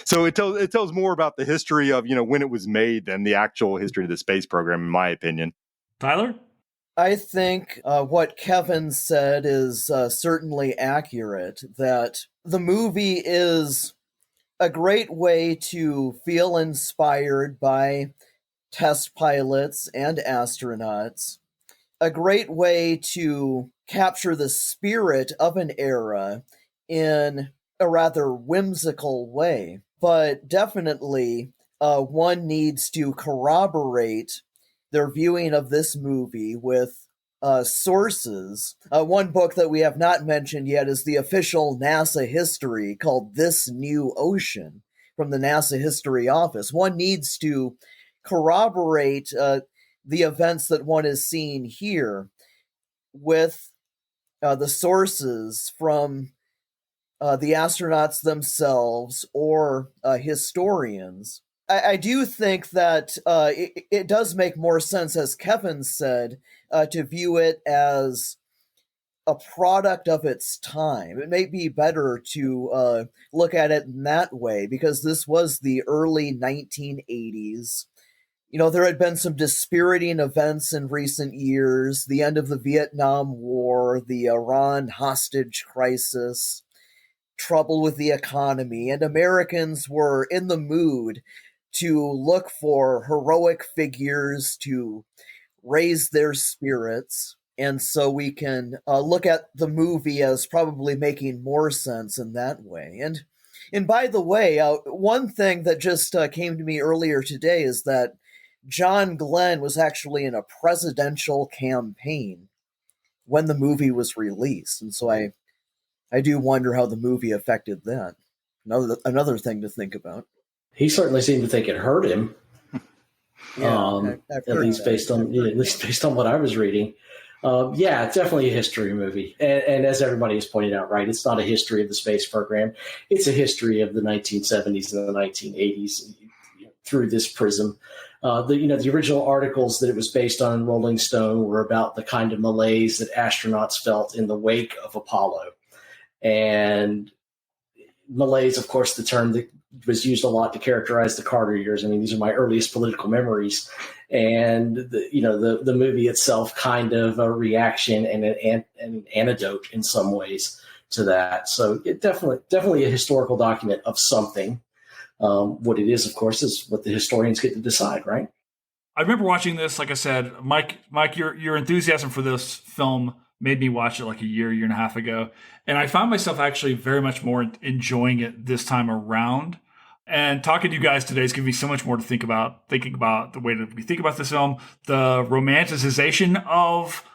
So it tells more about the history of, when it was made than the actual history of the space program, in my opinion. Tyler? I think what Kevin said is certainly accurate, that the movie is a great way to feel inspired by test pilots and astronauts, a great way to capture the spirit of an era in a rather whimsical way. But definitely, one needs to corroborate their viewing of this movie with sources. One book that we have not mentioned yet is the official NASA history called This New Ocean from the NASA History Office. One needs to corroborate the events that one is seeing here with the sources from the astronauts themselves or historians. I do think that it does make more sense, as Kevin said, to view it as a product of its time. It may be better to look at it in that way, because this was the early 1980s. There had been some dispiriting events in recent years: the end of the Vietnam War, the Iran hostage crisis, trouble with the economy, and Americans were in the mood to look for heroic figures to raise their spirits. And so we can look at the movie as probably making more sense in that way. And by the way, one thing that just came to me earlier today is that John Glenn was actually in a presidential campaign when the movie was released. And so I do wonder how the movie affected that. Another thing to think about. He certainly seemed to think it hurt him. Yeah, at least based on what I was reading. Yeah, it's definitely a history movie. And as everybody has pointed out, right, it's not a history of the space program. It's a history of the 1970s and the 1980s through this prism. The original articles that it was based on in Rolling Stone were about the kind of malaise that astronauts felt in the wake of Apollo. And malaise, of course, the term that was used a lot to characterize the Carter years. I mean, these are my earliest political memories. And the movie itself kind of a reaction and an antidote in some ways to that. So it definitely a historical document of something. What it is, of course, is what the historians get to decide, right? I remember watching this, like I said, Mike, your enthusiasm for this film made me watch it like a year and a half ago. And I found myself actually very much more enjoying it this time around. And talking to you guys today has given me so much more to think about, thinking about the way that we think about this film, the romanticization of,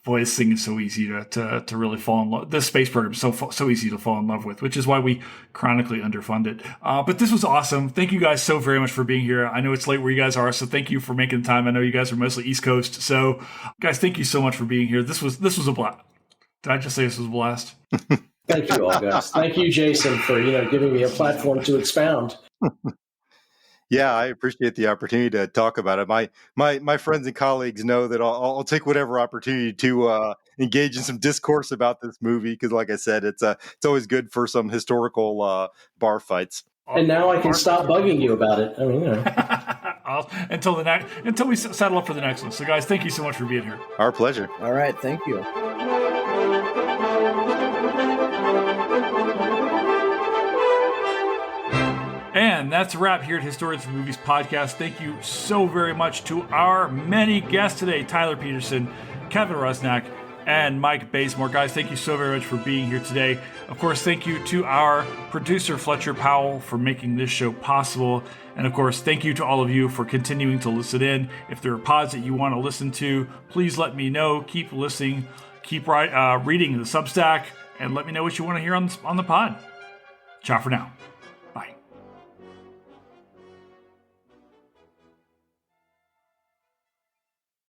boy, this thing is so easy to really fall in love. This space program is so easy to fall in love with, which is why we chronically underfund it. But this was awesome. Thank you guys so very much for being here. I know it's late where you guys are, so thank you for making the time. I know you guys are mostly East Coast. So guys, thank you so much for being here. This was a blast. Did I just say this was a blast? Thank you all, guys. Thank you, Jason, for giving me a platform to expound. Yeah, I appreciate the opportunity to talk about it. My friends and colleagues know that I'll take whatever opportunity to engage in some discourse about this movie, because, like I said, it's always good for some historical bar fights. And now I can stop bugging you about it. I mean, until we settle up for the next one. So, guys, thank you so much for being here. Our pleasure. All right, thank you. And that's a wrap here at Historians of Movies Podcast. Thank you so very much to our many guests today, Tyler Peterson, Kevin Rusnak, and Mike Bazemore. Guys, thank you so very much for being here today. Of course, thank you to our producer, Fletcher Powell, for making this show possible. And of course, thank you to all of you for continuing to listen in. If there are pods that you want to listen to, please let me know. Keep listening, keep reading the Substack, and let me know what you want to hear on the pod. Ciao for now.